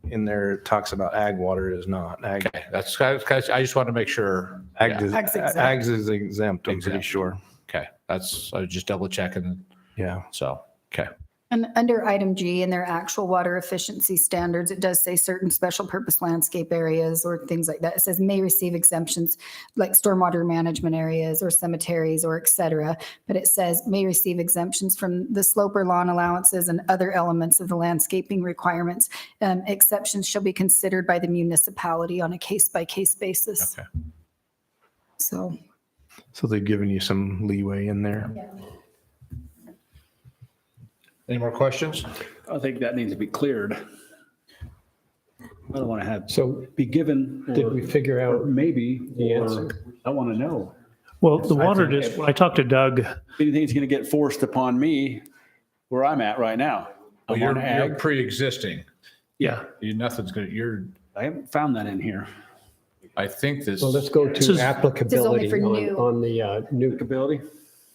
in there it talks about ag water is not ag. Okay, that's, I just want to make sure. Ag Yeah. is, ag is exempt, I'm pretty sure. Okay, I was just double checking. Yeah. So, okay. And under item G in their actual water efficiency standards, it does say certain special purpose landscape areas or things like that. It says may receive exemptions like stormwater management areas or cemeteries or et cetera. But it says may receive exemptions from the slope or lawn allowances and other elements of the landscaping requirements. Exceptions shall be considered by the municipality on a case-by-case basis. Okay. So they've given you some leeway in there. Any more questions? I think that needs to be cleared. I don't want to have, So be given. did we figure Or out maybe, the or answer? I want to know. Well, the water district, when I talked to Doug, If anything's going to get forced upon me where I'm at right now. I Well, want you're ag. pre-existing. yeah, Nothing's gonna, I haven't found that in here. I think this. Well, let's go This to is- applicability for new. on the new Ability?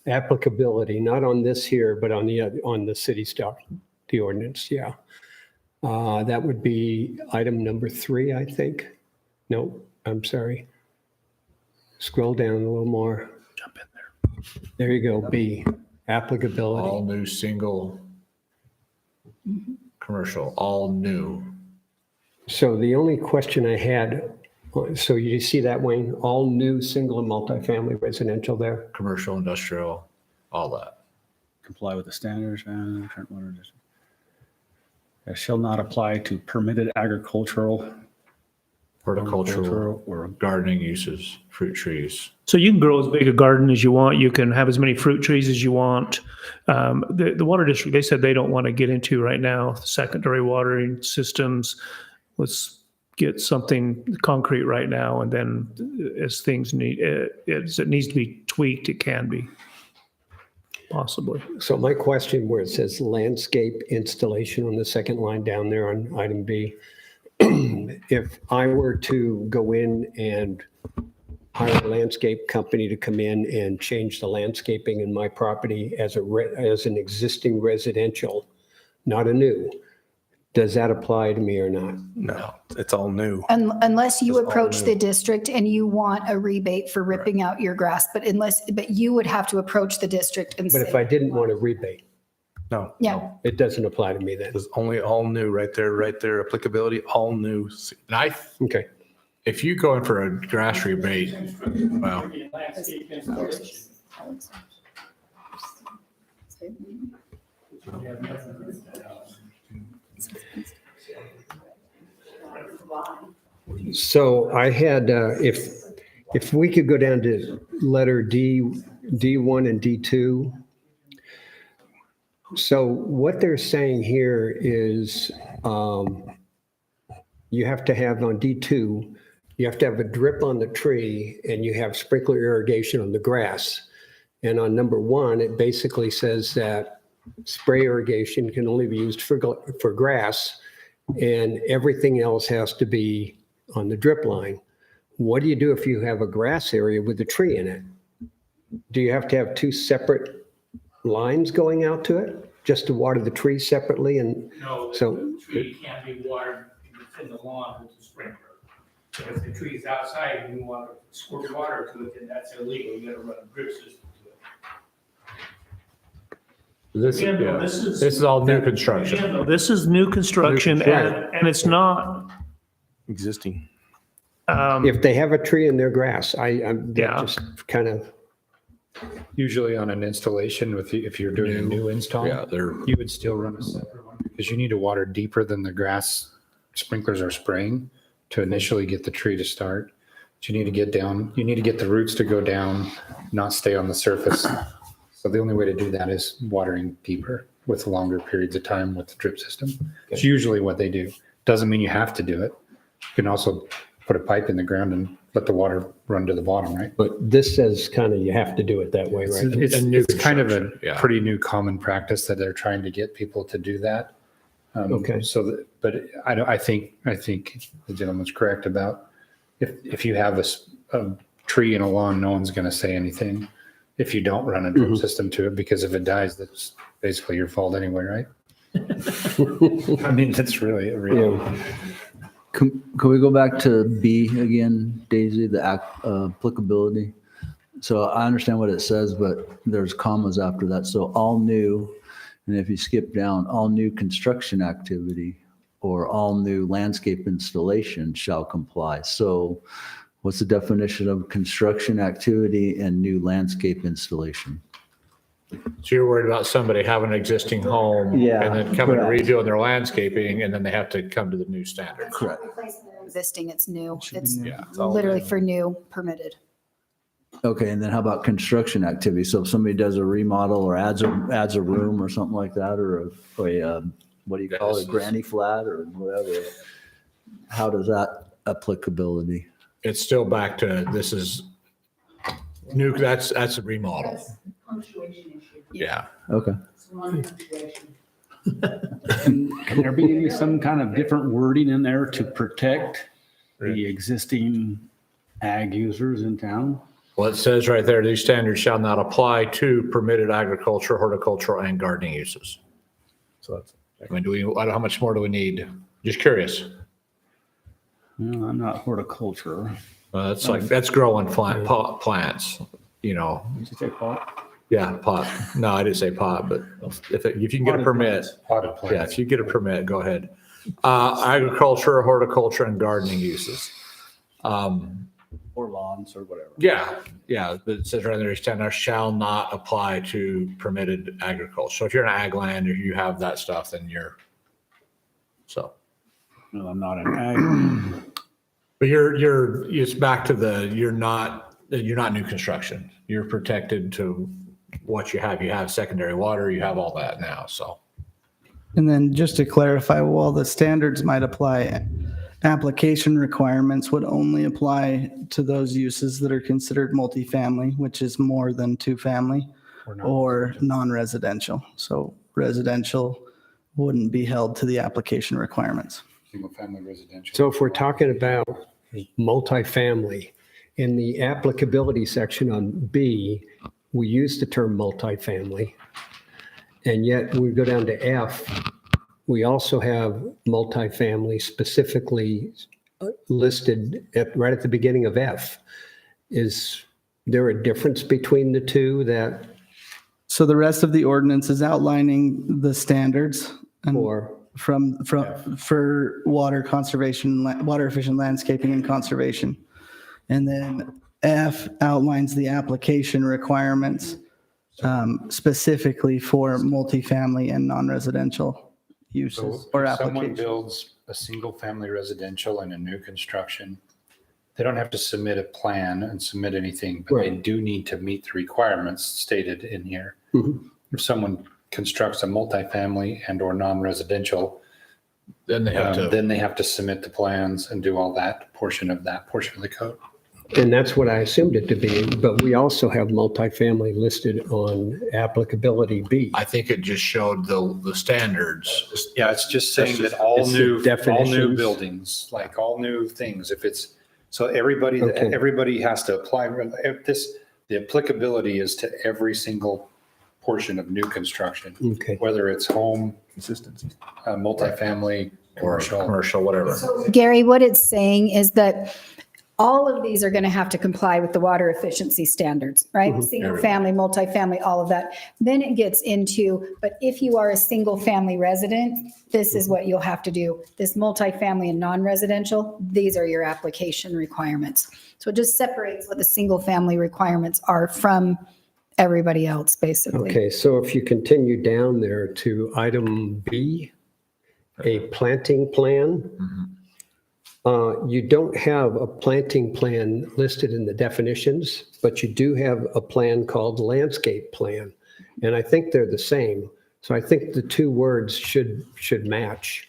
applicability, not on this here, but on the city stuff, the ordinance, yeah. That would be item number 3, I think. No, I'm sorry. Scroll down a little more. jump in there. There you go, B, All applicability. new single commercial, all new. So the only question I had, so you see that, Wayne? All new single and multifamily residential there? Commercial, industrial, all that. Comply with the standards. Current water district. Shall not apply to permitted agricultural, Horticultural or gardening uses, fruit trees. So you can grow as big a garden as you want. You can have as many fruit trees as you want. The water district, they said they don't want to get into right now, secondary watering systems. Let's get something concrete right now. And then as things it needs to be tweaked, it can be possibly. So my question where it says landscape installation on the second line down there on item B, if I were to go in and hire a landscape company to come in and change the landscaping in my property as an existing residential, not a new, does that apply to me or not? No, it's all new. unless you Just all approach new. the district and you want a rebate for ripping out your grass, but you would have to approach the district and But if say, I didn't want a rebate, No. yeah, it doesn't apply to me then. It's only all new right there. Applicability, all new. And Okay. if you go in for a grass rebate, well, So I had, if we could go down to letter D, D1 and D2. So what they're saying here is you have to have on D2, you have to have a drip on the tree and you have sprinkler irrigation on the grass. And on number 1, it basically says that spray irrigation can only be used for grass and everything else has to be on the drip line. What do you do if you have a grass area with a tree in it? Do you have to have 2 separate lines going out to it just to water the tree separately? And No, so the tree can't be watered in the lawn with the sprinkler. So if the tree is outside and you want to squirt water to it, then that's illegal. You got to run a drip system to it. this is all new construction. Again, though, this is new construction and it's not, Existing. if they have a tree in their grass, I'm Yeah. just kind of, Usually on an installation if you're doing a new install, Yeah, they're, you would still run a separate one because you need to water deeper than the grass sprinklers are spraying to initially get the tree to start. But you need to get down, you need to get the roots to go down, not stay on the surface. So the only way to do that is watering deeper with longer periods of time with the drip system. It's usually what they do. Doesn't mean you have to do it. You can also put a pipe in the ground and let the water run to the bottom, right? But this says kind of you have to do it that way, right? It's kind of a construction, yeah. pretty new common practice that they're trying to get people to do that. Okay. So, but I think the gentleman's correct about if you have a tree in a lawn, no one's going to say anything if you don't run a drip system to it, because if it dies, that's basically your fault anyway, right? I mean, that's really a real. Can we go back to B again, Daisy, the applicability? So I understand what it says, but there's commas after that. So all new, and if you skip down, all new construction activity or all new landscape installation shall comply. So what's the definition of construction activity and new landscape installation? So you're worried about somebody having an existing home Yeah, and then coming and correct. redoing their landscaping, and then they have to come to the new standard. Correct. Existing, it's new. should be It's new. Yeah, it's all literally new. for new permitted. Okay, and then how about construction activity? So if somebody does a remodel or adds a room or something like that, or a what do you call it, granny flat or whatever, how does that applicability? It's still back to, this is new, that's a remodel. Yeah. Okay. Can there be some kind of different wording in there to protect the existing ag users in town? Well, it says right there, these standards shall not apply to permitted agriculture, horticultural, and gardening uses. So that's, I mean, how much more do we need? Just curious. No, I'm not horticulture. That's like, that's growing plants, you know. Did you say pot? Yeah, pot. No, I didn't say pot, but if you can get a permit, Potted yeah, plants. if you get a permit, go ahead. Agriculture, horticulture, and gardening uses. Or lawns or whatever. Yeah, but it says right there, standards shall not apply to permitted agriculture. So if you're an ag land or you have that stuff, then so. No, I'm not an ag. But it's back to you're not new construction. You're protected to what you have. You have secondary water, you have all that now, so. And then just to clarify, while the standards might apply, application requirements would only apply to those uses that are considered multifamily, which is more than two family, or non-residential. So residential wouldn't be held to the application requirements. Single family residential. So if we're talking about multifamily, in the applicability section on B, we use the term multifamily. And yet we go down to F, we also have multifamily specifically listed right at the beginning of F. Is there a difference between the two that, So the rest of the ordinance is outlining the standards and or, for water conservation, water efficient landscaping and conservation. And then F outlines the application requirements specifically for multifamily and non-residential uses So or if someone applications. builds a single family residential in a new construction, they don't have to submit a plan and submit anything, but they Right. do need to meet the requirements stated in here. Mhm. If someone constructs a multifamily and or non-residential, Then they have to. then they have to submit the plans and do all that portion of the code. and that's what I assumed it to be, but we also have multifamily listed on applicability B. I think it just showed the standards. Yeah, it's just saying that It's all the new definitions. buildings, like all new things, if it's, so everybody Okay. has to apply, the applicability is to every single portion of new construction, Okay. whether it's home, consistency. multifamily, Or commercial, whatever. Gary, what it's saying is that all of these are going to have to comply with the water efficiency standards, right? Single family, multifamily, all of that. Then it gets into, but if you are a single family resident, this is what you'll have to do. This multifamily and non-residential, these are your application requirements. So it just separates what the single family requirements are from everybody else, basically. Okay, so if you continue down there to item B, a planting plan. You don't have a planting plan listed in the definitions, but you do have a plan called landscape plan. And I think they're the same. So I think the two words should match.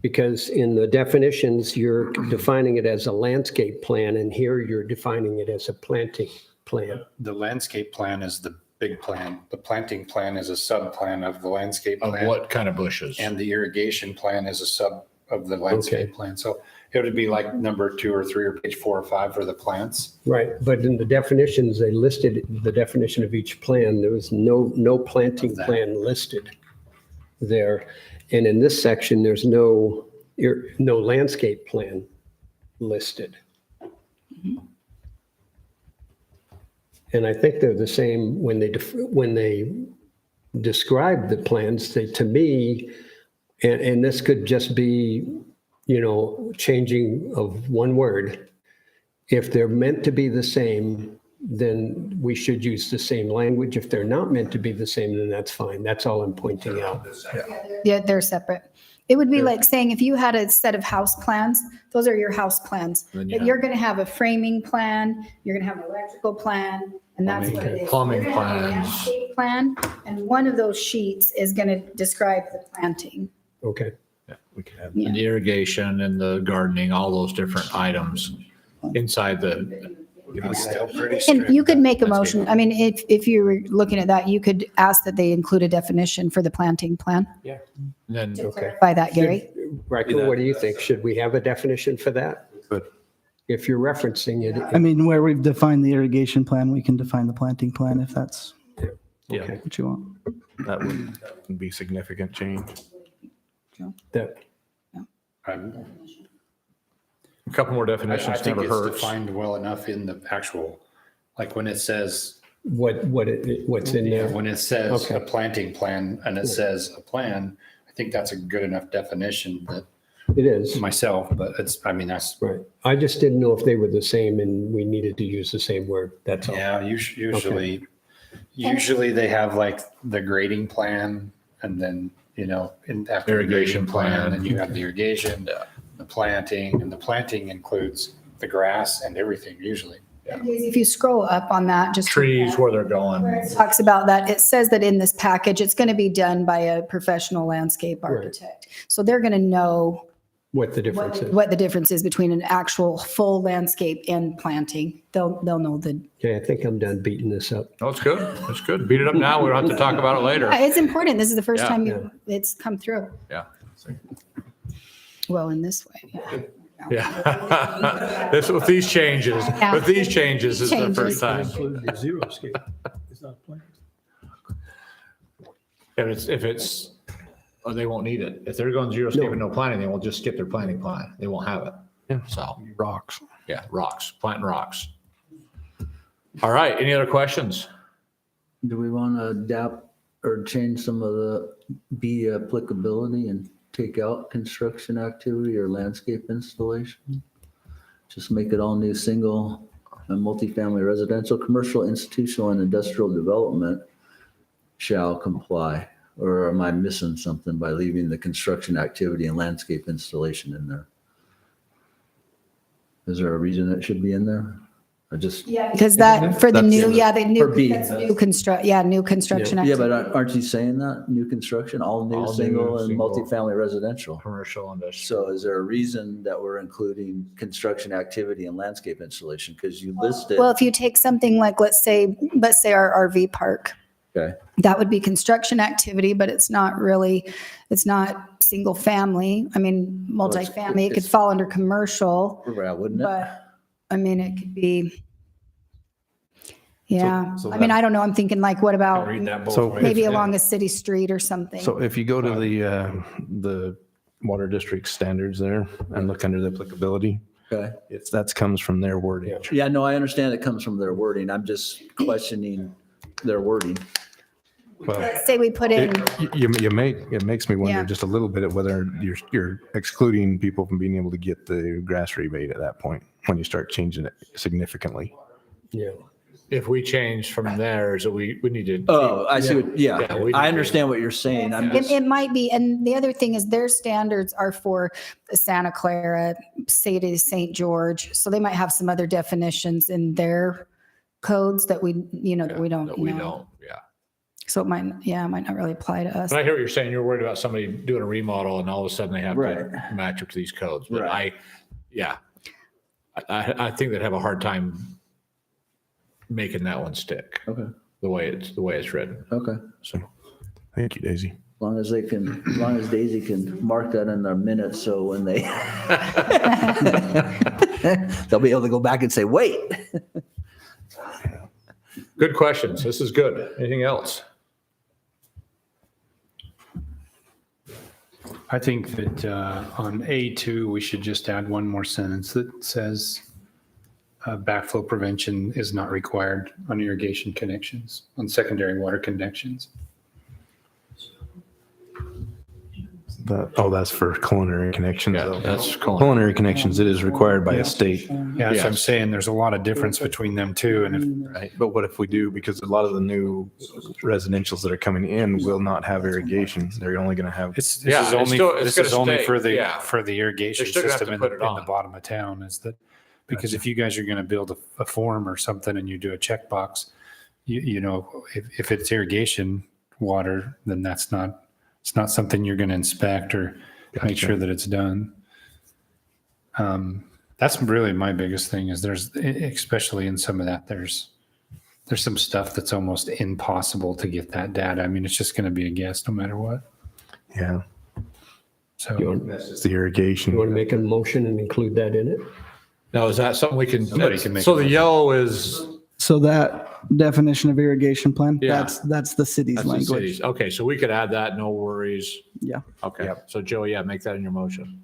Because in the definitions, you're defining it as a landscape plan, and here you're defining it as a planting plan. The landscape plan is the big plan. The planting plan is a sub-plan of the landscape Of plan. what kind of bushes? And the irrigation plan is a sub of the landscape plan. So it would be like number 2 or 3 or page 4 or 5 for the plants. Right, but in the definitions, they listed the definition of each plan. There was no planting plan listed there. And in this section, there's no landscape plan listed. And I think they're the same when they describe the plans, to me, and this could just be, changing of one word. If they're meant to be the same, then we should use the same language. If they're not meant to be the same, then that's fine. That's all I'm pointing out. Yeah, they're separate. It would be like saying if you had a set of house plans, those are your house plans. But you're going to have a framing plan, you're going to have an electrical plan, and that's what it is. Plumbing You're gonna have a plans. landscape plan, and one of those sheets is going to describe the planting. Okay. We could have. And the irrigation and the gardening, all those different items inside the, Still pretty And strict. you could make a motion. I mean, if you were looking at that, you could ask that they include a definition for the planting plan. then, By that, Gary. Riker, what do you think? Should we have a definition for that? Good. If you're referencing it. I mean, where we've defined the irrigation plan, we can define the planting plan if that's yeah. what you want. That would be significant change. That, I'm- A couple more I definitions think never it's hurts. defined well enough in the actual, like when it says, what's in there? when it says Okay. a planting plan and it says a plan, I think that's a good enough definition that It is. myself, but that's, Right. I just didn't know if they were the same and we needed to use the same word. That's all. yeah, usually they have like the grading plan and then, after the Irrigation grading plan, plan. then you have the irrigation, the planting, and the planting includes the grass and everything usually. If you scroll up on that, just. Trees, where they're going. Where it talks about that, it says that in this package, it's going to be done by a professional landscape architect. So they're going to know What the difference is. what the difference is between an actual full landscape and planting. They'll know the, Okay, I think I'm done beating this up. Oh, it's good. It's good. Beat it up now. We don't have to talk about it later. it's important. This is the first Yeah. time it's come through. Yeah. Well, in this way. Yeah. Yeah. With these changes, Yeah. with these changes, is the Changes. first time. Include the zero scape. It's not planned. If it's, oh, they won't need it. If they're going zero scape and no planting, they will just skip their planting plan. They won't have it. Yeah. So, Rocks. yeah, rocks, planting rocks. All right. Any other questions? Do we want to adapt or change some of the B applicability and take out construction activity or landscape installation? Just make it all new single and multifamily residential, commercial, institutional, and industrial development shall comply? Or am I missing something by leaving the construction activity and landscape installation in there? Is there a reason it should be in there? I just. Yeah, because that, for the new, the new, For B. that's new new construction. Yeah, but activity. aren't you saying that? New construction, all new, All new, single and single. multifamily residential? Commercial, industrial. So is there a reason that we're including construction activity and landscape installation? Because you listed, Well, if you take something like, let's say our RV park, okay, that would be construction activity, but it's not single family. I mean, multifamily, it could it's- fall under commercial, well, wouldn't it? but I mean, it could be, yeah. so I mean, that- I don't know. I'm thinking like, what about Read that both So ways. maybe along a city street or something? So if you go to the water district standards there and look under the applicability, Okay. that comes from their wording. Yeah, no, I understand it comes from their wording. I'm just questioning their wording. Well, Let's say we put in, it makes me wonder Yeah. just a little bit of whether you're excluding people from being able to get the grass rebate at that point, when you start changing it significantly. Yeah. if we change from there, so we need to. Oh, I see what, Yeah, yeah, we need I to- understand what you're saying. I'm It, just, it might be, and the other thing is their standards are for Santa Clara, Sadie, St. George, so they might have some other definitions in their codes that we, that we don't That we know. don't, yeah. So it might not really apply to us. And I hear what you're saying. You're worried about somebody doing a remodel and all of a sudden they have to Right. match up to these codes. But Right. I think they'd have a hard time making that one stick okay, the way it's written. okay. So, thank you, Daisy. As long as Daisy can mark that in their minutes, so when they, they'll be able to go back and say, wait. Good questions. This is good. Anything else? I think that on A2, we should just add one more sentence that says backflow prevention is not required on irrigation connections, on secondary water connections. That's for culinary connections. Yeah, though. that's cool. Culinary connections, it is required by a state. Yeah, so I'm saying there's a lot of difference between them two. And if, Right. But what if we do, because a lot of the new residentials that are coming in will not have irrigation. They're only going to have. this Yeah, is it's only, still- it's this gonna is only stay, for the, yeah. for the irrigation They're still gonna have system to in put the, it in the on. bottom of town is that, because if you guys are going to build a form or something and you do a checkbox, if it's irrigation water, then it's not something you're going to inspect or make sure that it's done. That's really my biggest thing is especially in some of that, there's some stuff that's almost impossible to get that data. I mean, it's just going to be a guess no matter what. Yeah. So That's just the irrigation. You want to make a motion and include that in it? Now, is that something we can? Somebody can make So a the motion. yellow is So that definition of irrigation plan, Yeah. that's the city's that's the language. cities. Okay, so we could add that. No worries. Yeah. Okay. So Joe, make that in your motion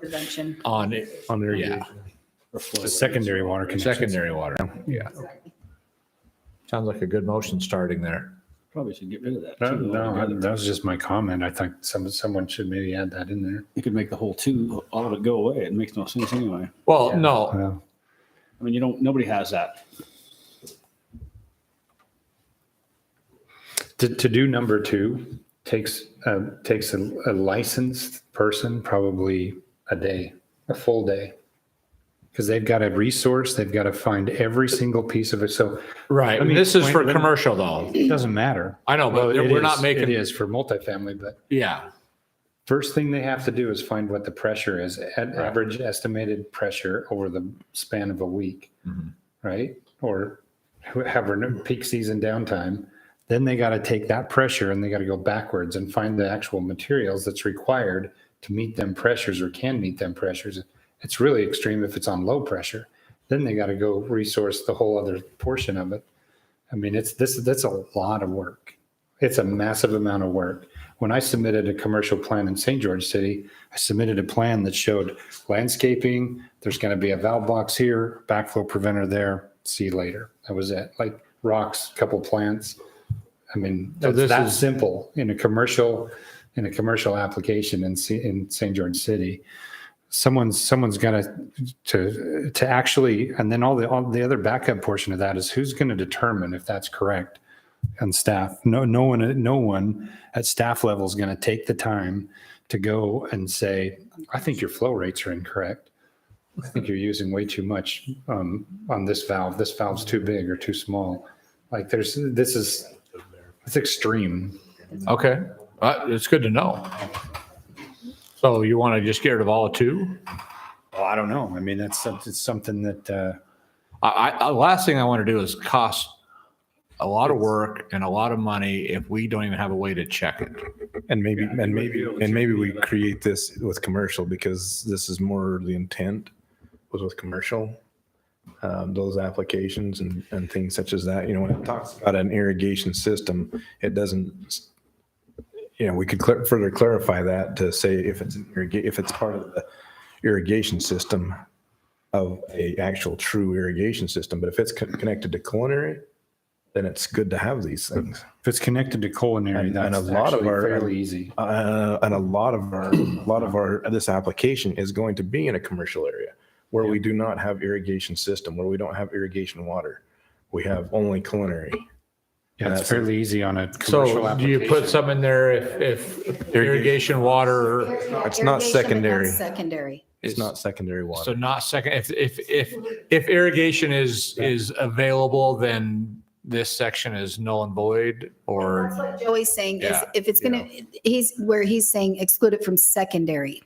Prevention. on it. On irrigation. the secondary water connections. Secondary water. Yeah. Sounds like a good motion starting there. Probably should get rid of that. No, too, no, altogether. that was just my comment. I think someone should maybe add that in there. You could make the whole two, all of it go away. It makes no sense anyway. Well, no, Well, I mean, nobody has that. to do number 2 takes a licensed person probably a full day. Because they've got to resource, they've got to find every single piece of it. So right. Let me This is for explain- commercial though. it doesn't matter. I know, but Well, it we're not is- making. It is for multifamily, but Yeah. first thing they have to do is find what the pressure is, average estimated pressure over the span of a week, Mhm. right? Or however, peak season downtime. Then they got to take that pressure and they got to go backwards and find the actual materials that's required to meet them pressures or can meet them pressures. It's really extreme if it's on low pressure. Then they got to go resource the whole other portion of it. I mean, that's a lot of work. It's a massive amount of work. When I submitted a commercial plan in St. George City, I submitted a plan that showed landscaping. There's going to be a valve box here, backflow preventer there. See you later. That was it. Like rocks, couple plants. I mean, So this that's is- simple in a commercial application in St. George City. Someone's got to actually, and then all the other backup portion of that is who's going to determine if that's correct on staff. No one at staff level is going to take the time to go and say, I think your flow rates are incorrect. I think you're using way too much on this valve. This valve's too big or too small. Like it's extreme. Okay. It's good to know. So you want to just get rid of all 2? Well, I don't know. I mean, it's something that, The last thing I want to do is cost a lot of work and a lot of money if we don't even have a way to check it. And maybe we create this with commercial because this is more the intent was with commercial. Those applications and things such as that, when it talks about an irrigation system, it doesn't, we could further clarify that to say if it's part of the irrigation system of a actual true irrigation system, but if it's connected to culinary, then it's good to have these things. if it's connected to culinary, And that's a lot of actually our- fairly easy. And a lot of our this application is going to be in a commercial area. where we do not have irrigation system, where we don't have irrigation water. We have only culinary. Yeah, it's fairly easy on a commercial So do application. you put some in there if irrigation water, It's not Irrigation, but secondary. Secondary. It's not secondary water. so not second, if irrigation is available, then this section is null and void or? That's what Joey's saying is Yeah, if it's gonna, he's saying exclude it from secondary.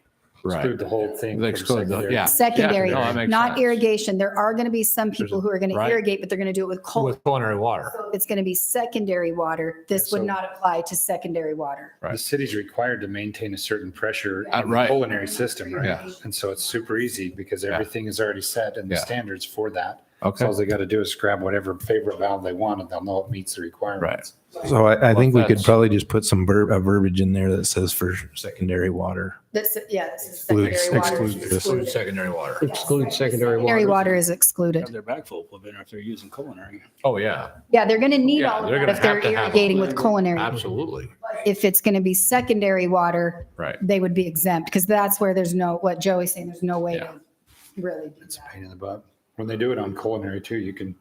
Exclude the whole thing. from Exclude the- secondary. yeah. Secondary, no, that makes not sense. irrigation. There are gonna be some people who are gonna Right. irrigate, but they're gonna do it with cold. With culinary water. It's gonna be secondary water. This would so- not apply to secondary water. The city's required to maintain a certain pressure in the Right. culinary system, right? Yeah. And so it's super easy because everything is already set and the Yeah. standards for that. Okay. So all they got to do is grab whatever favorite valve they want and they'll know it meets the requirements. So I think we could that's- probably just put some verbiage in there that says for secondary water. This is secondary water. exclude this. Excluded. Secondary water. Exclude secondary Secondary water. water is excluded. Have their bag full of it if they're using culinary. Oh, yeah. Yeah, they're gonna need Yeah, all of they're that gonna if they're have to have it. irrigating with culinary. Absolutely. If it's gonna be secondary water, Right. they would be exempt because that's where there's no, what Joey's saying, there's no way Yeah. to really do It's a that. pain in the butt. When they do it on culinary too, you can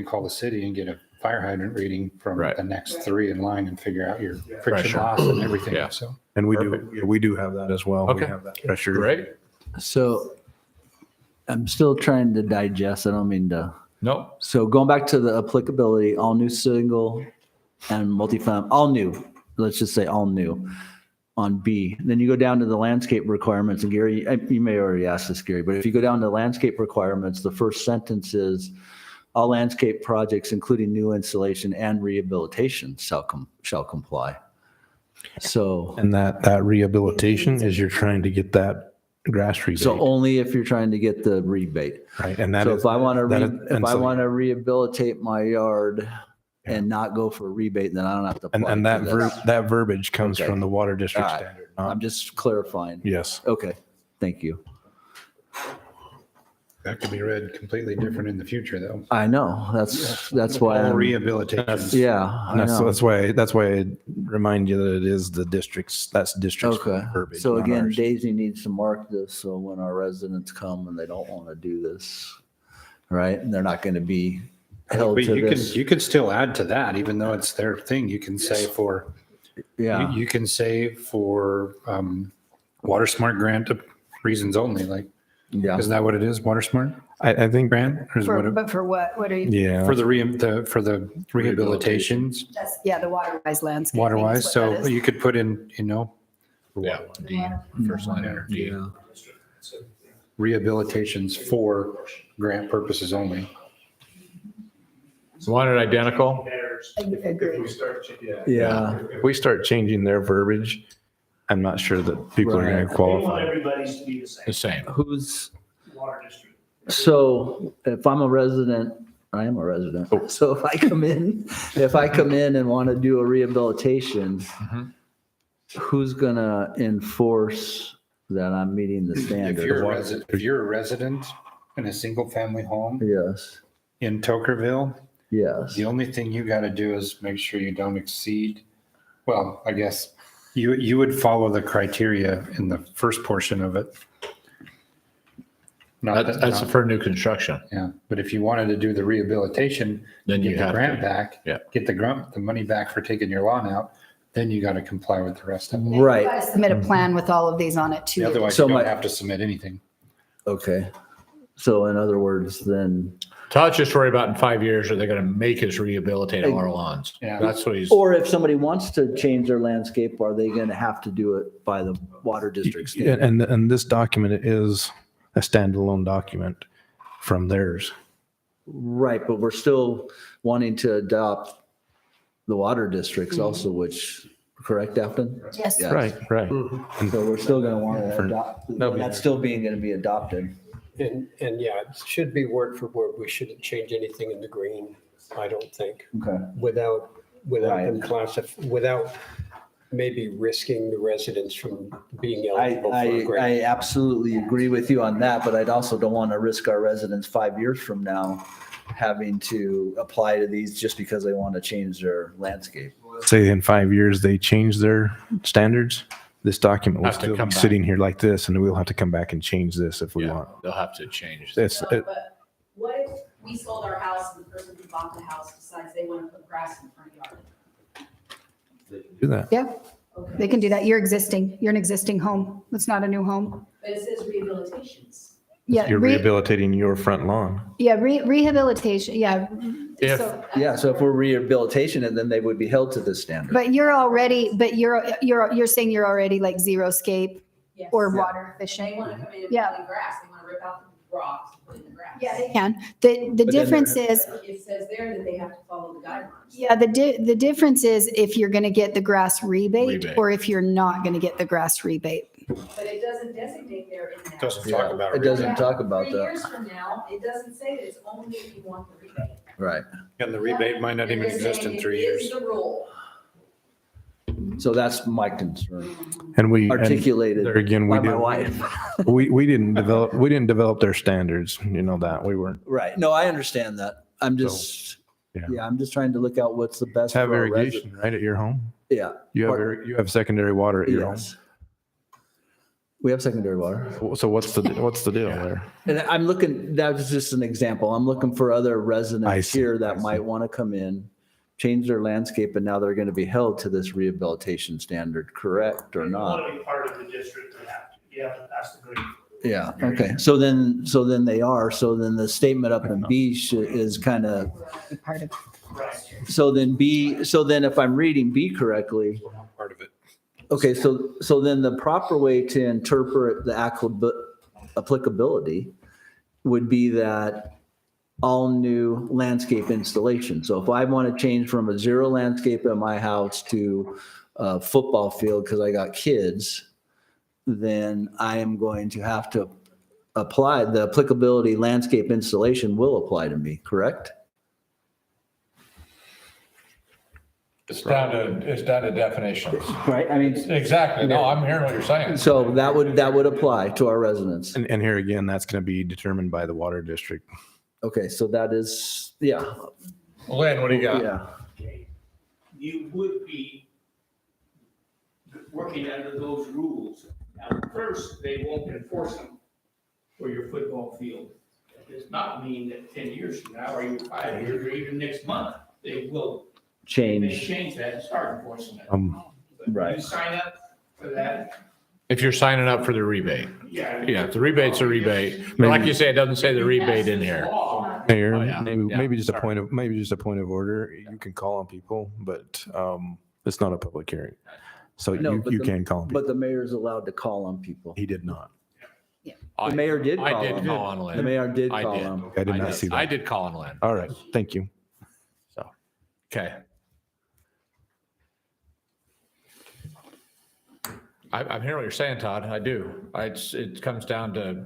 call the city and get a fire hydrant reading from Right. the next three in line and figure out your friction Pressure. loss and everything. Yeah. So And we do have that as well. We Okay. have that pressure. Great. So I'm still trying to digest. I don't mean to. Nope. So going back to the applicability, all new single and multifamily, all new, let's just say all new on B. Then you go down to the landscape requirements, and Gary, you may already ask this, Gary, but if you go down to landscape requirements, the first sentence is all landscape projects, including new installation and rehabilitation shall comply. So, And that rehabilitation is you're trying to get that grass rebate. so only if you're trying to get the rebate. Right. And that So is, if I want that to, is- if and I so- want to rehabilitate my yard and not go for a rebate, then I don't have to apply. and that for this. that verbiage comes Okay. from the water district All right. standard. I'm just clarifying. Yes. Okay, thank you. that could be read completely different in the future though. I know, that's why, All I'm- rehabilitation. yeah, I And know. that's why I remind you that it is the district's, that's district's Okay, verbiage. so not again, ours. Daisy needs to mark this, so when our residents come and they don't want to do this, right, and they're not going to be held But to you can, this. you could still add to that, even though it's their thing. You can say for, Yeah, you can say for Water Smart grant reasons only, like, yeah. isn't that what it is? Water Smart I think, grant? Or is For- what it- But for what? What are you? yeah. For the rehabilitations, That's- Yeah, the water-wise landscape. water wise. So you could put in, Yeah. D, first line there. D. Yeah. rehabilitations for grant purposes only. Want it identical? Agree. Yeah, If we start changing their verbiage, I'm not sure that people are going Right. to qualify. everybody's to be the same. The same. who's, Water district. so if I'm a resident, I am a resident. So if I come in and want to do a rehabilitation, Mhm. who's gonna enforce that I'm meeting the If you're a standard? resident, if you're a resident in a single family home Yes, in Tokerville, yes. the only thing you got to do is make sure you don't exceed, well, I guess you would follow the criteria in the first portion of it. Not that- That's not- for new construction. Yeah, but if you wanted to do the rehabilitation, Then you get the have grant to. back, Yeah. get the money back for taking your lawn out, then you got to comply with the rest of it. Right, Gotta submit a plan with all of these on it too. Otherwise, So you don't my- have to submit anything. okay. So in other words, then, Todd's just worried about in 5 years, are they going to make us rehabilitate all our lawns? Yeah. That's what he's, or if somebody wants to change their landscape, are they gonna have to do it by the water district standard? And this document is a standalone document from theirs. Right, but we're still wanting to adopt the water districts also, which, correct, Afton? Yes. Yeah. Right. So we're still gonna want to adopt, that'll be- that's still gonna be adopted. And yeah, it should be word for word. We shouldn't change anything in the green, I don't think, Okay. without Right. them without maybe risking the residents from being eligible for a I grant. absolutely agree with you on that, but I'd also don't want to risk our residents 5 years from now having to apply to these just because they want to change their landscape. Say in 5 years, they change their standards. Right. Then what do we do? Then we're still gonna want to adopt, that's still being gonna be adopted. This document will Has to still come be back. sitting here like this, and we'll have to come back and change this if we Yeah, want. they'll have to change. It's, No, but what if we sold our house and the person who bought the house decides they want to put grass in the front yard? do that. Yeah, they can do that. You're an existing home. It's not a new home. But it says rehabilitations. Yeah. You're rehabilitating your front lawn. Yeah, rehabilitation, yeah. If- So- Yeah, so if we're rehabilitation, and then they would be held to this standard. But you're saying you're already like xeriscape Yes. or water They efficient? want to come in and Yeah. put in grass. They want to rip out the rocks and put in the grass. Yeah, they can. The difference is, It says there that they have to follow the guidelines. yeah, the difference is if you're going to get the grass rebate Rebate. or if you're not going to get the grass rebate. But it doesn't designate there in that. Doesn't talk about It doesn't talk about 3 that. years from now, it doesn't say that it's only if you want the rebate. Right. And the rebate might not even They're exist saying in it 3 is years. the rule. So that's my concern, And we, and articulated there again, we by my did, wife. we didn't develop their standards, you know that, we weren't. Right. No, I understand that. I'm just, yeah. yeah, I'm just trying to look out what's the best. Have for our irrigation, right, at your home? Yeah. You have secondary water at your home? Yes. We have secondary water. So what's the deal there? And I'm looking, that was just an example. I'm looking for other I residents see, here I that see. might want to come in, change their landscape, and now they're going to be held to this rehabilitation standard, correct or not? to be part of the district, you have to pass the green. Yeah, okay. So then they are. So then the statement up in B is kind of, Part of. so then if I'm reading B correctly, Part of it. okay, so then the proper way to interpret the applicability would be that all new landscape installation. So if I want to change from a zero landscape at my house to a football field because I got kids, then I am going to have to apply, the applicability landscape installation will apply to me, correct? It's down to definitions. Right, I mean. Exactly. No, I'm hearing what you're saying. So that would apply to our residents. And here again, that's going to be determined by the water district. Okay, so that is, yeah, Lynn, what do you got? yeah. You would be working under those rules. Now, first, they won't enforce them for your football field. That does not mean that 10 years from now, or even 5 years, or even next month, they will change that and start enforcing that. But right. You sign up for that, If you're signing up for the rebate. yeah. Yeah, the rebate's a rebate. But like you say, it doesn't say the rebate in here. Mayor, Oh, yeah. Yeah, maybe just a sorry. point of order. You can call on people, but it's not a public hearing. So No, but you the- can call on people. But the mayor's allowed to call on people. He did not. The mayor did I call did him. call on Lynn. The mayor did I call did. him. I did not see I that. did call on Lynn. All right, thank you. So, okay. I'm hearing what you're saying, Todd. I do. It comes down to,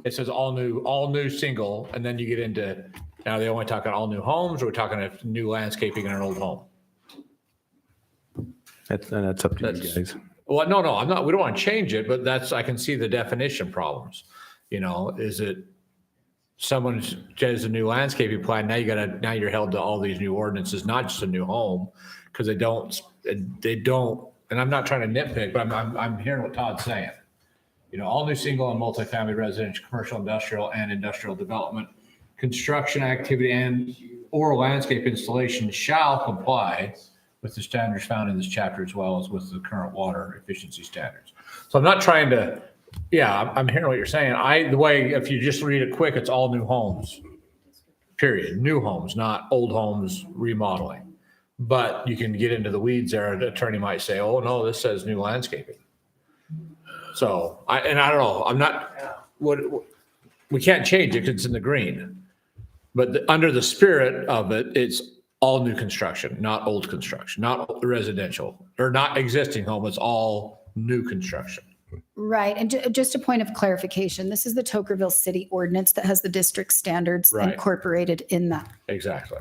it says all new single, and then you get into, now they only talking all new homes, or we're talking if new landscaping in an old home? That's up to you guys. Well, no, I'm not, we don't want to change it, but I can see the definition problems. You know, is it someone does a new landscaping plan, now you're held to all these new ordinances, not just a new home, because they don't, and I'm not trying to nitpick, but I'm hearing what Todd's saying. You know, all new single and multifamily residential, commercial, industrial, and industrial development, construction activity and or landscape installation shall comply with the standards found in this chapter as well as with the current water efficiency standards. So I'm not trying to, I'm hearing what you're saying. The way, if you just read it quick, it's all new homes, period. New homes, not old homes remodeling. But you can get into the weeds there. An attorney might say, oh, no, this says new landscaping. So I don't know, I'm not, we can't change it because it's in the green. But under the spirit of it, it's all new construction, not old construction, not residential, or not existing home. It's all new construction. Right. And just a point of clarification, this is the Tokerville City Ordinance that has the district standards Right. incorporated in that. Exactly.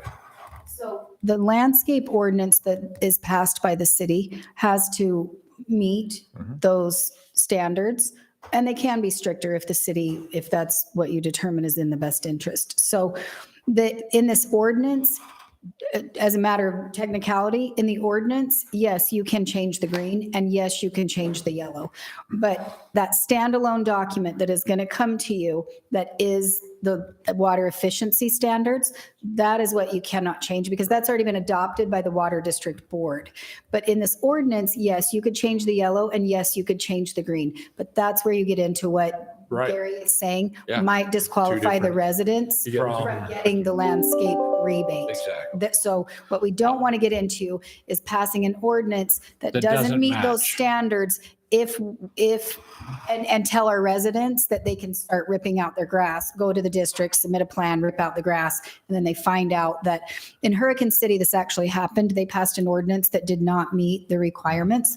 So the landscape ordinance that is passed by the city has to meet those standards. And they can be stricter if the city, if that's what you determine is in the best interest. So in this ordinance, as a matter of technicality in the ordinance, yes, you can change the green and yes, you can change the yellow. But that standalone document that is going to come to you that is the water efficiency standards, that is what you cannot change because that's already been adopted by the Water District Board. But in this ordinance, yes, you could change the yellow and yes, you could change the green. But that's where you get into what Right. Gary is saying Yeah. might disqualify the different- residents from getting the landscape rebate. Exactly. So what we don't want to get into is passing an ordinance that That doesn't doesn't meet those match. standards and tell our residents that they can start ripping out their grass, go to the district, submit a plan, rip out the grass, and then they find out that in Hurricane City, this actually happened. They passed an ordinance that did not meet the requirements.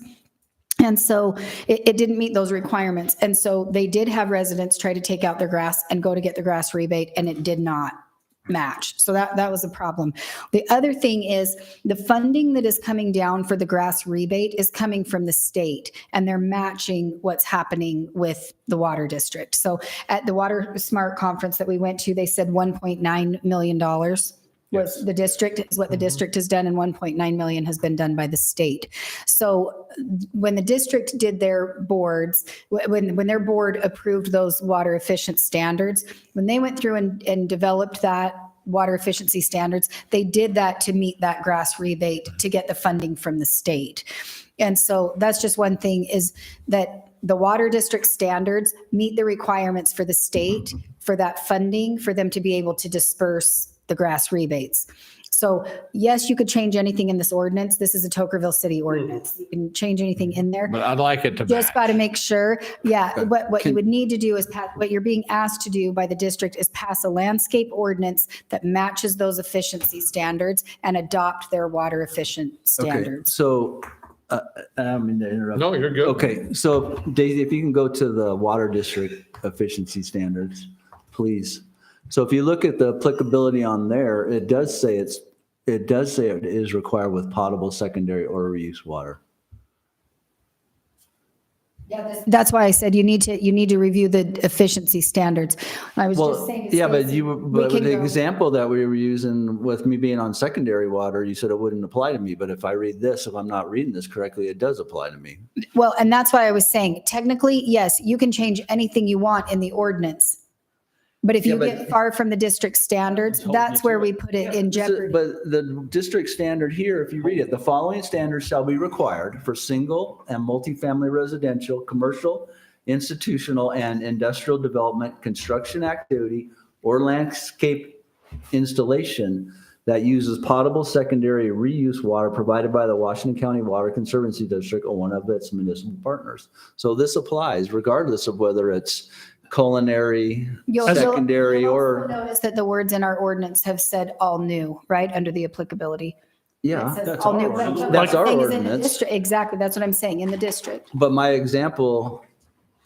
And so it didn't meet those requirements. And so they did have residents try to take out their grass and go to get the grass rebate, and it did not match. So that was a problem. The other thing is the funding that is coming down for the grass rebate is coming from the state, and they're matching what's happening with the water district. So at the Water Smart conference that we went to, they said $1.9 million was the district, is what the district has done, and 1.9 million has been done by the state. So when the district did their boards, when their board approved those water efficient standards, when they went through and developed that water efficiency standards, they did that to meet that grass rebate to get the funding from the state. And so that's just one thing, is that the water district standards meet the requirements for the state for that funding, for them to be able to disperse the grass rebates. So yes, you could change anything in this ordinance. This is a Tokerville City ordinance. You can change anything in there. But I'd like it to Just match. got to make sure, what you would need to do is, what you're being asked to do by the district is pass a landscape ordinance that matches those efficiency standards and adopt their water efficient Okay, standards. so, I don't mean to interrupt. No, you're good. Okay, so Daisy, if you can go to the water district efficiency standards, please. So if you look at the applicability on there, it does say it is required with potable secondary or reuse water. That's why I said you need to review the efficiency standards. I was just Well, saying. yeah, but we but can the go- example that we were using with me being on secondary water, you said it wouldn't apply to me, but if I read this, if I'm not reading this correctly, it does apply to me. Well, and that's why I was saying, technically, yes, you can change anything you want in the ordinance. But if you Yeah, get far from the district standards, that's where we put it in jeopardy. But the district standard here, if you read it, the following standards shall be required for single and multifamily residential, commercial, institutional, and industrial development, construction activity, or landscape installation that uses potable secondary reuse water provided by the Washington County Water Conservancy District or one of its municipal partners. So this applies regardless of whether it's culinary, secondary, You'll or, also notice that the words in our ordinance have said all new, right, under the applicability. It yeah. says That's all our new. But ordinance. what That's I'm our saying is in the ordinance. district- Exactly, that's what I'm saying, in the district. But my example,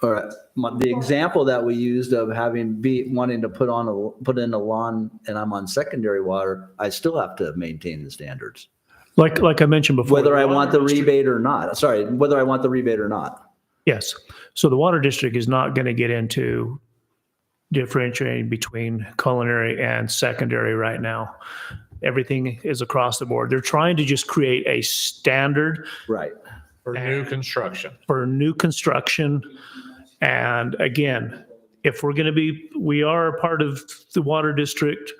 the example that we used of wanting to put in a lawn and I'm on secondary water, I still have to maintain the standards. Like I mentioned before. Whether I water want the district- rebate or not. Sorry, whether I want the rebate or not. Yes. So the water district is not going to get into differentiating between culinary and secondary right now. Everything is across the board. They're trying to just create a standard Right. For new construction. for new construction. And again, if we are a part of the water district,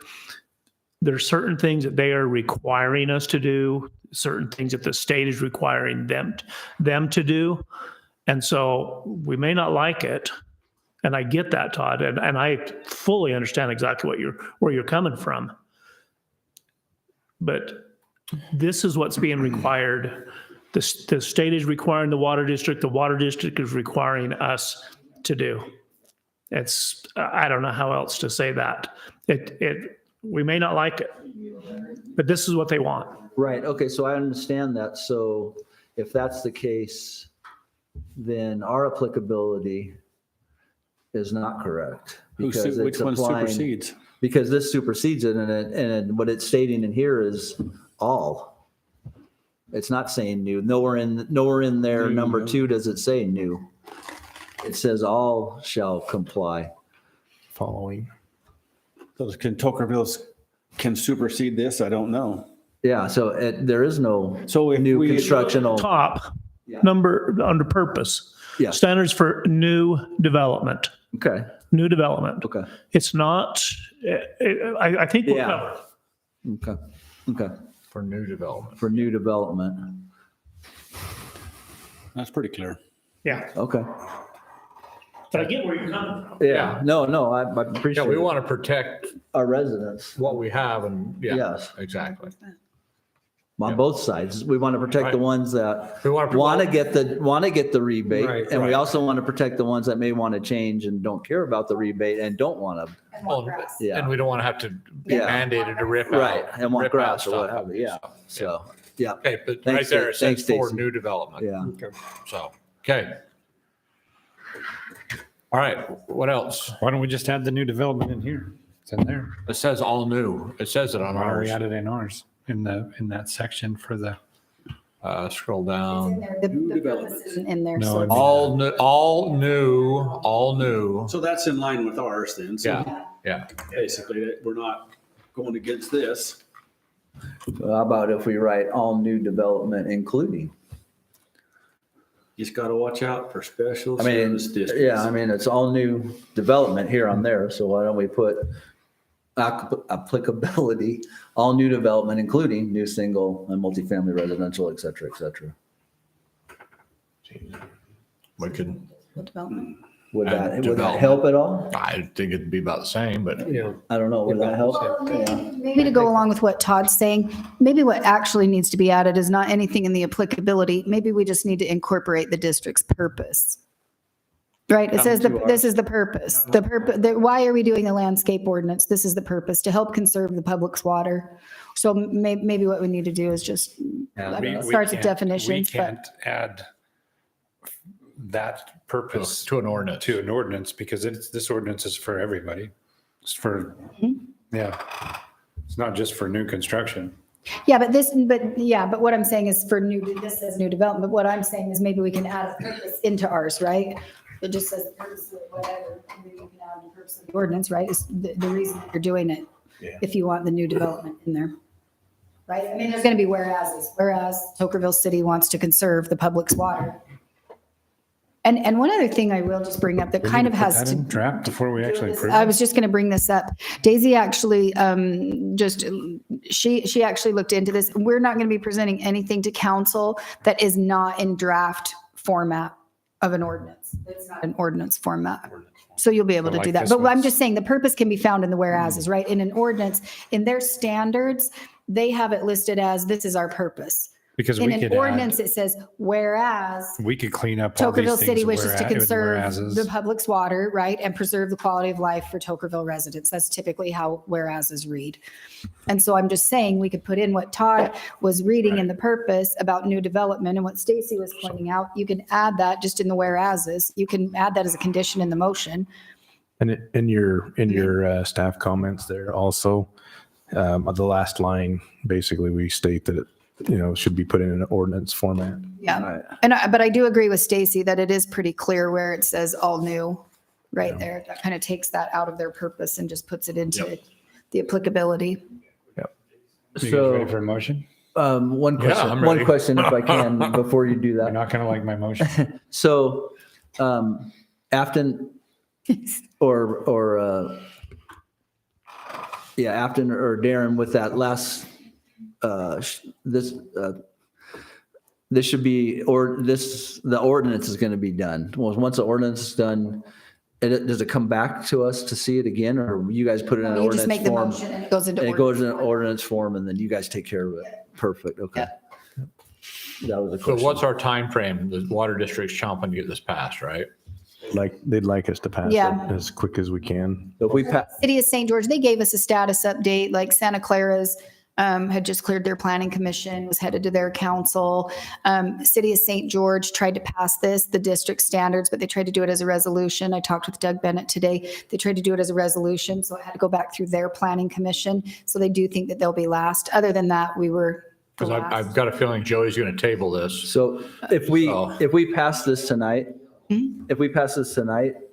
there are certain things that they are requiring us to do, certain things that the state is requiring them to do. And so we may not like it. And I get that, Todd, and I fully understand exactly where you're coming from. But this is what's being required. The state is requiring the water district is requiring us to do. I don't know how else to say that. We may not like it, but this is what they want. Right. Okay. So I understand that. So if that's the case, then our applicability is not correct. because Which it's one applying- supersedes? Because this supersedes it, and what it's stating in here is all. It's not saying new. Nowhere in there, number 2, does it say new. It says all shall comply. Following. Those can Tokerville's can supersede this, I don't know. Yeah, so there is no So if new we, constructional. Top number under purpose. Yeah. Standards for new development. Okay, New development. okay, It's not. I think we're Yeah. covered. okay. For new development. For new development. that's pretty clear. Yeah, Okay. but I get where you're coming from. Yeah, no, I Yeah, appreciate we it. want to protect Our residents. what we have and, yeah, Yes, exactly. on both sides. We want to protect the Right. ones that We want to. want to get the rebate. Right, And we right. also want to protect the ones that may want to change and don't care about the rebate and don't want to. Yeah. And we don't want to have to be Yeah. mandated to rip out. Right, and want rip grass out or what stuff. have you, yeah. So, yeah, Okay, but right Thanks, there, it thanks, says for Stacy. new development. yeah. So, okay. All right, what else? Why don't we just add the new development in here? It's in there. It says all new. It says it on Why are ours. we added in ours in that section for the, Scroll down. The purpose isn't in there. No, so I it's- mean- All new. So that's in line with ours then. So Yeah, yeah. basically, that we're not going against this. Well, how about if we write all new development including? You just got to watch out for special I mean, service districts. yeah, I mean, it's all new development here on there, so why don't we put applicability, all new development, including new single and multifamily residential, et cetera, et cetera. We can, Development. Would And that development. help at all? I think it'd be about the same, but Yeah. I don't know, would that help? Maybe to go along with what Todd's saying, maybe what actually needs to be added is not anything in the applicability. Maybe we just need to incorporate the district's purpose. Right? It says this is the purpose. The purpose, why are we doing the landscape ordinance? This is the purpose, to help conserve the public's water. So maybe what we need to do is just, I don't know, it starts with definitions, We but can't add that purpose to an ordinance. to an ordinance because this ordinance is for everybody. It's for, yeah. It's not just for new construction. yeah, but what I'm saying is for this says new development, but what I'm saying is maybe we can add a purpose into ours, right? It just says the purpose of whatever, maybe you can add the purpose of the ordinance, right? Is the reason that you're doing it. If you want the new development in there. Right? I mean, there's going to be whereas Tokerville City wants to conserve the public's water. And one other thing I will just bring up that We kind need of put has that to. in draft before we actually approve I it. was just going to bring this up. Daisy actually she actually looked into this. We're not going to be presenting anything to council that is not in draft format of an ordinance. It's not an ordinance format. So you'll be able So to like do that. this But I'm one's- just saying the purpose can be found in the whereases, right? In an ordinance, in their standards, they have it listed as this is our purpose. Because In we an could ordinance, add, it says whereas we could clean up all these Tokerville things. City wishes to with conserve whereases. the public's water, right, and preserve the quality of life for Tokerville residents. That's typically how whereases read. And so I'm just saying, we could put in what Todd was reading in the purpose about new development and what Stacy was pointing out. You can add that just in the whereases. You can add that as a condition in the motion. And in your staff comments there also, the last line, basically we state that it, should be put in an ordinance format. Yeah. But I do agree with Stacy that it is pretty clear where it says all new right there. That kind of takes that out of their purpose and just puts it into the applicability. You guys So, ready for a motion? one I'm question ready. if I can, before you do You're that. not going to like my motion. So, Afton Afton or Darren with that last, this should be, the ordinance is going to be done. Well, once the ordinance is done, does it come back to us to see it again, or you guys put it in an You just make ordinance the form? motion and it goes into And it goes in an ordinance. ordinance form and then you guys take care of it. Perfect, okay. That was a so question. what's our time frame? The water district's chomping to get this passed, right? They'd like us to pass Yeah. it as quick as we can. So if we pass, City of St. George, they gave us a status update, like Santa Clara's had just cleared their planning commission, was headed to their council. City of St. George tried to pass the district standards, but they tried to do it as a resolution. I talked with Doug Bennett today. They tried to do it as a resolution, so it had to go back through their planning commission. So they do think that they'll be last. Other than that, we were the Because last. I've got a feeling Joey's going to table this. so if we pass this tonight,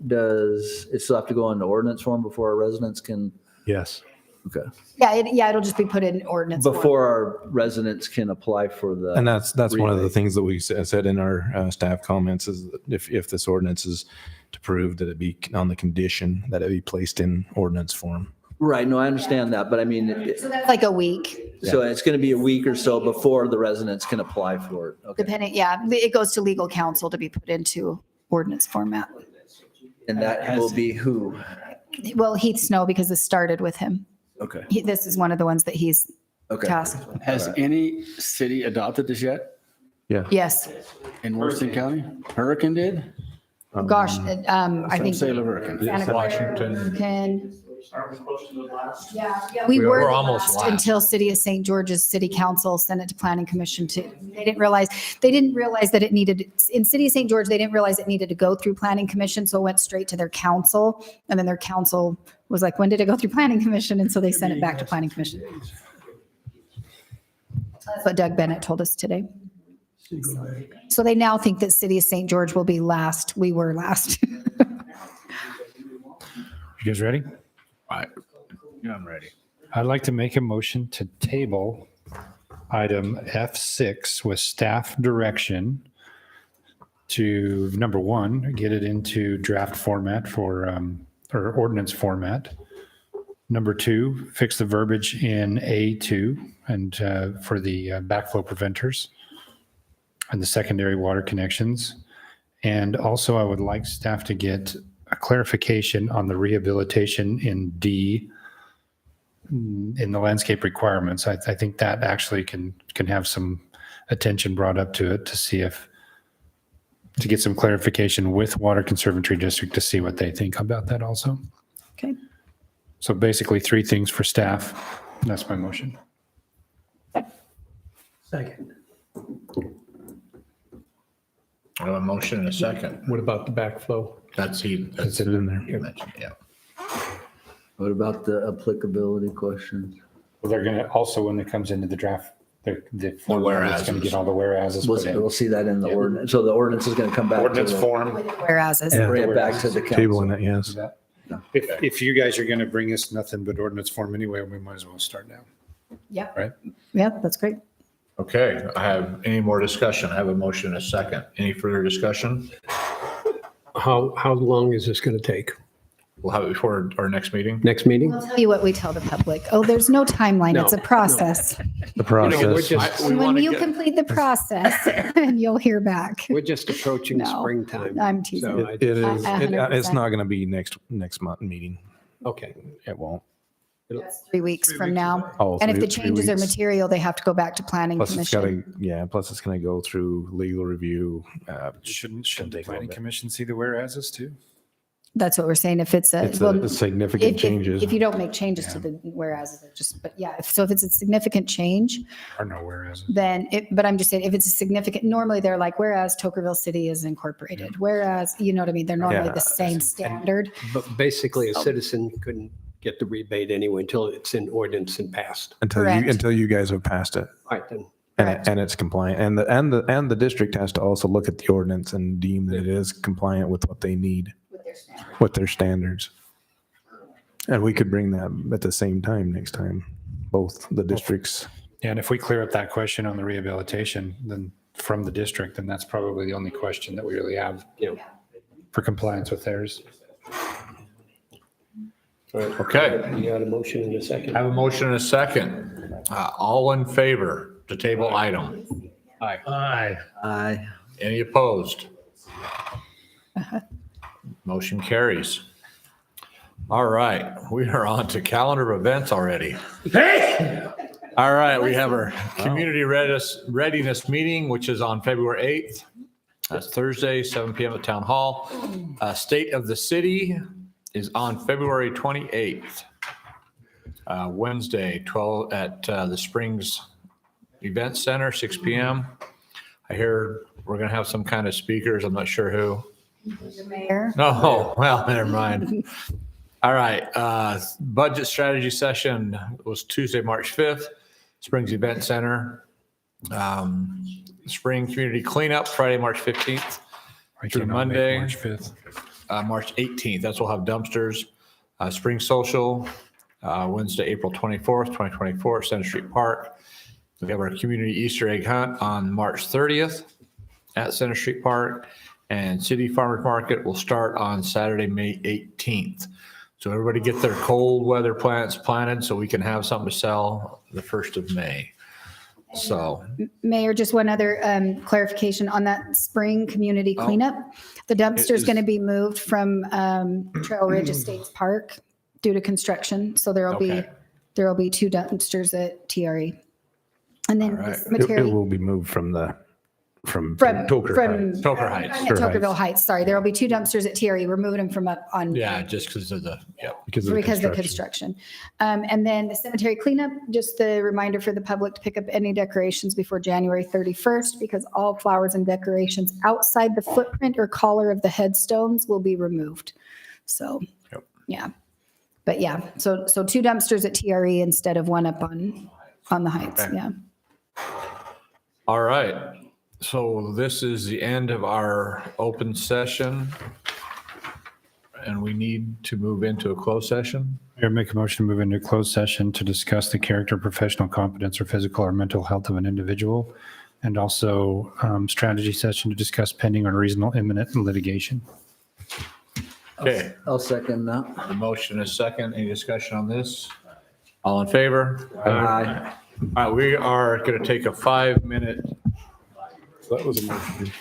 does it still have to go into ordinance form before our residents can? Yes. Okay. Yeah, it'll just be put in ordinance. form. Before our residents can apply for the. And that's one of the rebate. things that we said in our staff comments is that if this ordinance is to prove that it be on the condition that it be placed in ordinance form. Right, no, I understand that, but I mean, So that's like a week, so it's going to be a week or so before the residents can apply for it. Okay. depending, yeah, it goes to legal counsel to be put into ordinance format. And that will be who? Well, Heath Snow, because this started with him. Okay. This is one of the ones that he's Okay. tasked with. Has any city adopted this yet Yes, in Wilson County? Hurricane did? gosh, I think. Say Hurricane. Santa Clara, Washington. Can, Aren't we close to the last? yeah, we We're were the almost last until City of St. George's City Council sent it to Planning Commission to, they didn't realize that it needed, in City of St. George, they didn't realize it needed to go through Planning Commission, so it went straight to their council. And then their council was like, when did it go through Planning Commission? And so they sent it back to Planning Commission. That's what Doug Bennett told us today. So they now think that City of St. George will be last. We were last. You guys ready? Yeah, I'm ready. I'd like to make a motion to table item F6 with staff direction to, number one, get it into draft format for, or ordinance format. Number two, fix the verbiage in A2 and for the backflow preventers and the secondary water connections. And also I would like staff to get a clarification on the rehabilitation in D in the landscape requirements. I think that actually can have some attention brought up to it to see if, to get some clarification with Water Conservancy District to see what they think about that also. Okay. So basically 3 things for staff. That's my motion. Second. I have a motion and a second. What about the backflow? That's That's it in there. you mentioned, yeah. What about the applicability questions? Well, they're going to also, when it comes into the draft, the format, it's going to get all the whereases put in. We'll see that in the ordinance. So the ordinance is going to come back. Ordinance to form. Whereas, Yeah. Bring it back to the council. Tabling it, yes. If you guys are going to bring us nothing but ordinance form anyway, we might as well start now. yeah. Right. Yeah, that's great. Okay, I have any more discussion? I have a motion and a second. Any further discussion? How long is this going to take? We'll have it before our next meeting. Next meeting? I'll tell you what we tell the public. Oh, there's no timeline. No, It's a process. The process. We're just, And when you complete the process, and you'll hear back. we're just approaching No. springtime. I'm teasing. So It is, 100%. it's not going to be next month meeting. Okay. It won't. 3 weeks from now. Oh, And if the 3 changes are weeks. material, they have to go back to planning Plus it's got commission. to, plus it's going to go through legal review. Shouldn't the take a little planning bit. commission see the whereases too? That's what we're saying. If it's a. It's well, a significant changes. If you don't make changes to the whereas, it's just, but yeah, so if it's a significant change, Or no whereases? then but I'm just saying, if it's a significant, normally they're like, whereas Tokerville City is incorporated, whereas, you know what I mean? They're normally Yeah. the same standard. But basically, a citizen couldn't get the rebate anyway until it's in ordinance and passed. Correct. Until you guys have passed it. All right, then. And it's compliant. And the district has to also look at the ordinance and deem that it is compliant with what they need, with their standards. And we could bring that at the same time next time, both the districts. Yeah, and if we clear up that question on the rehabilitation, then from the district, then that's probably the only question that we really have for compliance with theirs. Okay, You got a motion in a second. I have a motion and a second. All in favor to table item? Aye. Aye. Any opposed? Motion carries. All right, we are on to calendar of events already. All right, we have our community readiness meeting, which is on February 8th. That's Thursday, 7 PM at Town Hall. State of the City is on February 28th. Wednesday, 12 at the Springs Event Center, 6 PM. I hear we're going to have some kind of speakers. I'm not sure who. The mayor. Oh, well, never mind. All right. Budget strategy session was Tuesday, March 5th, Springs Event Center. Spring Community Cleanup, Friday, March 15th I through cannot make Monday, March 5th. March 18th. That's we'll have dumpsters. Spring Social, Wednesday, April 24th, 2024, Center Street Park. We have our community Easter egg hunt on March 30th at Center Street Park. And City Farmers Market will start on Saturday, May 18th. So everybody get their cold weather plants planted so we can have something to sell the 1st of May. So, Mayor, just one other clarification on that spring community cleanup. The dumpster is going to be moved from Trail Ridge Estates Park due to construction. So there will Okay. be 2 dumpsters at TRE. And then All right. the It cemetery will be moved from from Toker Heights. Tokerville Heights. Sorry, there will be 2 dumpsters at TRE. We're moving them from up on. Yeah, just because of the, because of the Because of the construction. construction. And then the cemetery cleanup, just the reminder for the public to pick up any decorations before January 31st, because all flowers and decorations outside the footprint or collar of the headstones will be removed. So, Yep. yeah. But yeah, so 2 dumpsters at TRE instead of 1 up on the heights, Okay. yeah. All right. So this is the end of our open session. And we need to move into a closed session. Mayor, make a motion to move into a closed session to discuss the character, professional competence, or physical or mental health of an individual. And also strategy session to discuss pending or reasonable imminent litigation. Okay, I'll second that. the motion is second. Any discussion on this? All in favor? Aye. All right, we are going to take a 5-minute That was a motion.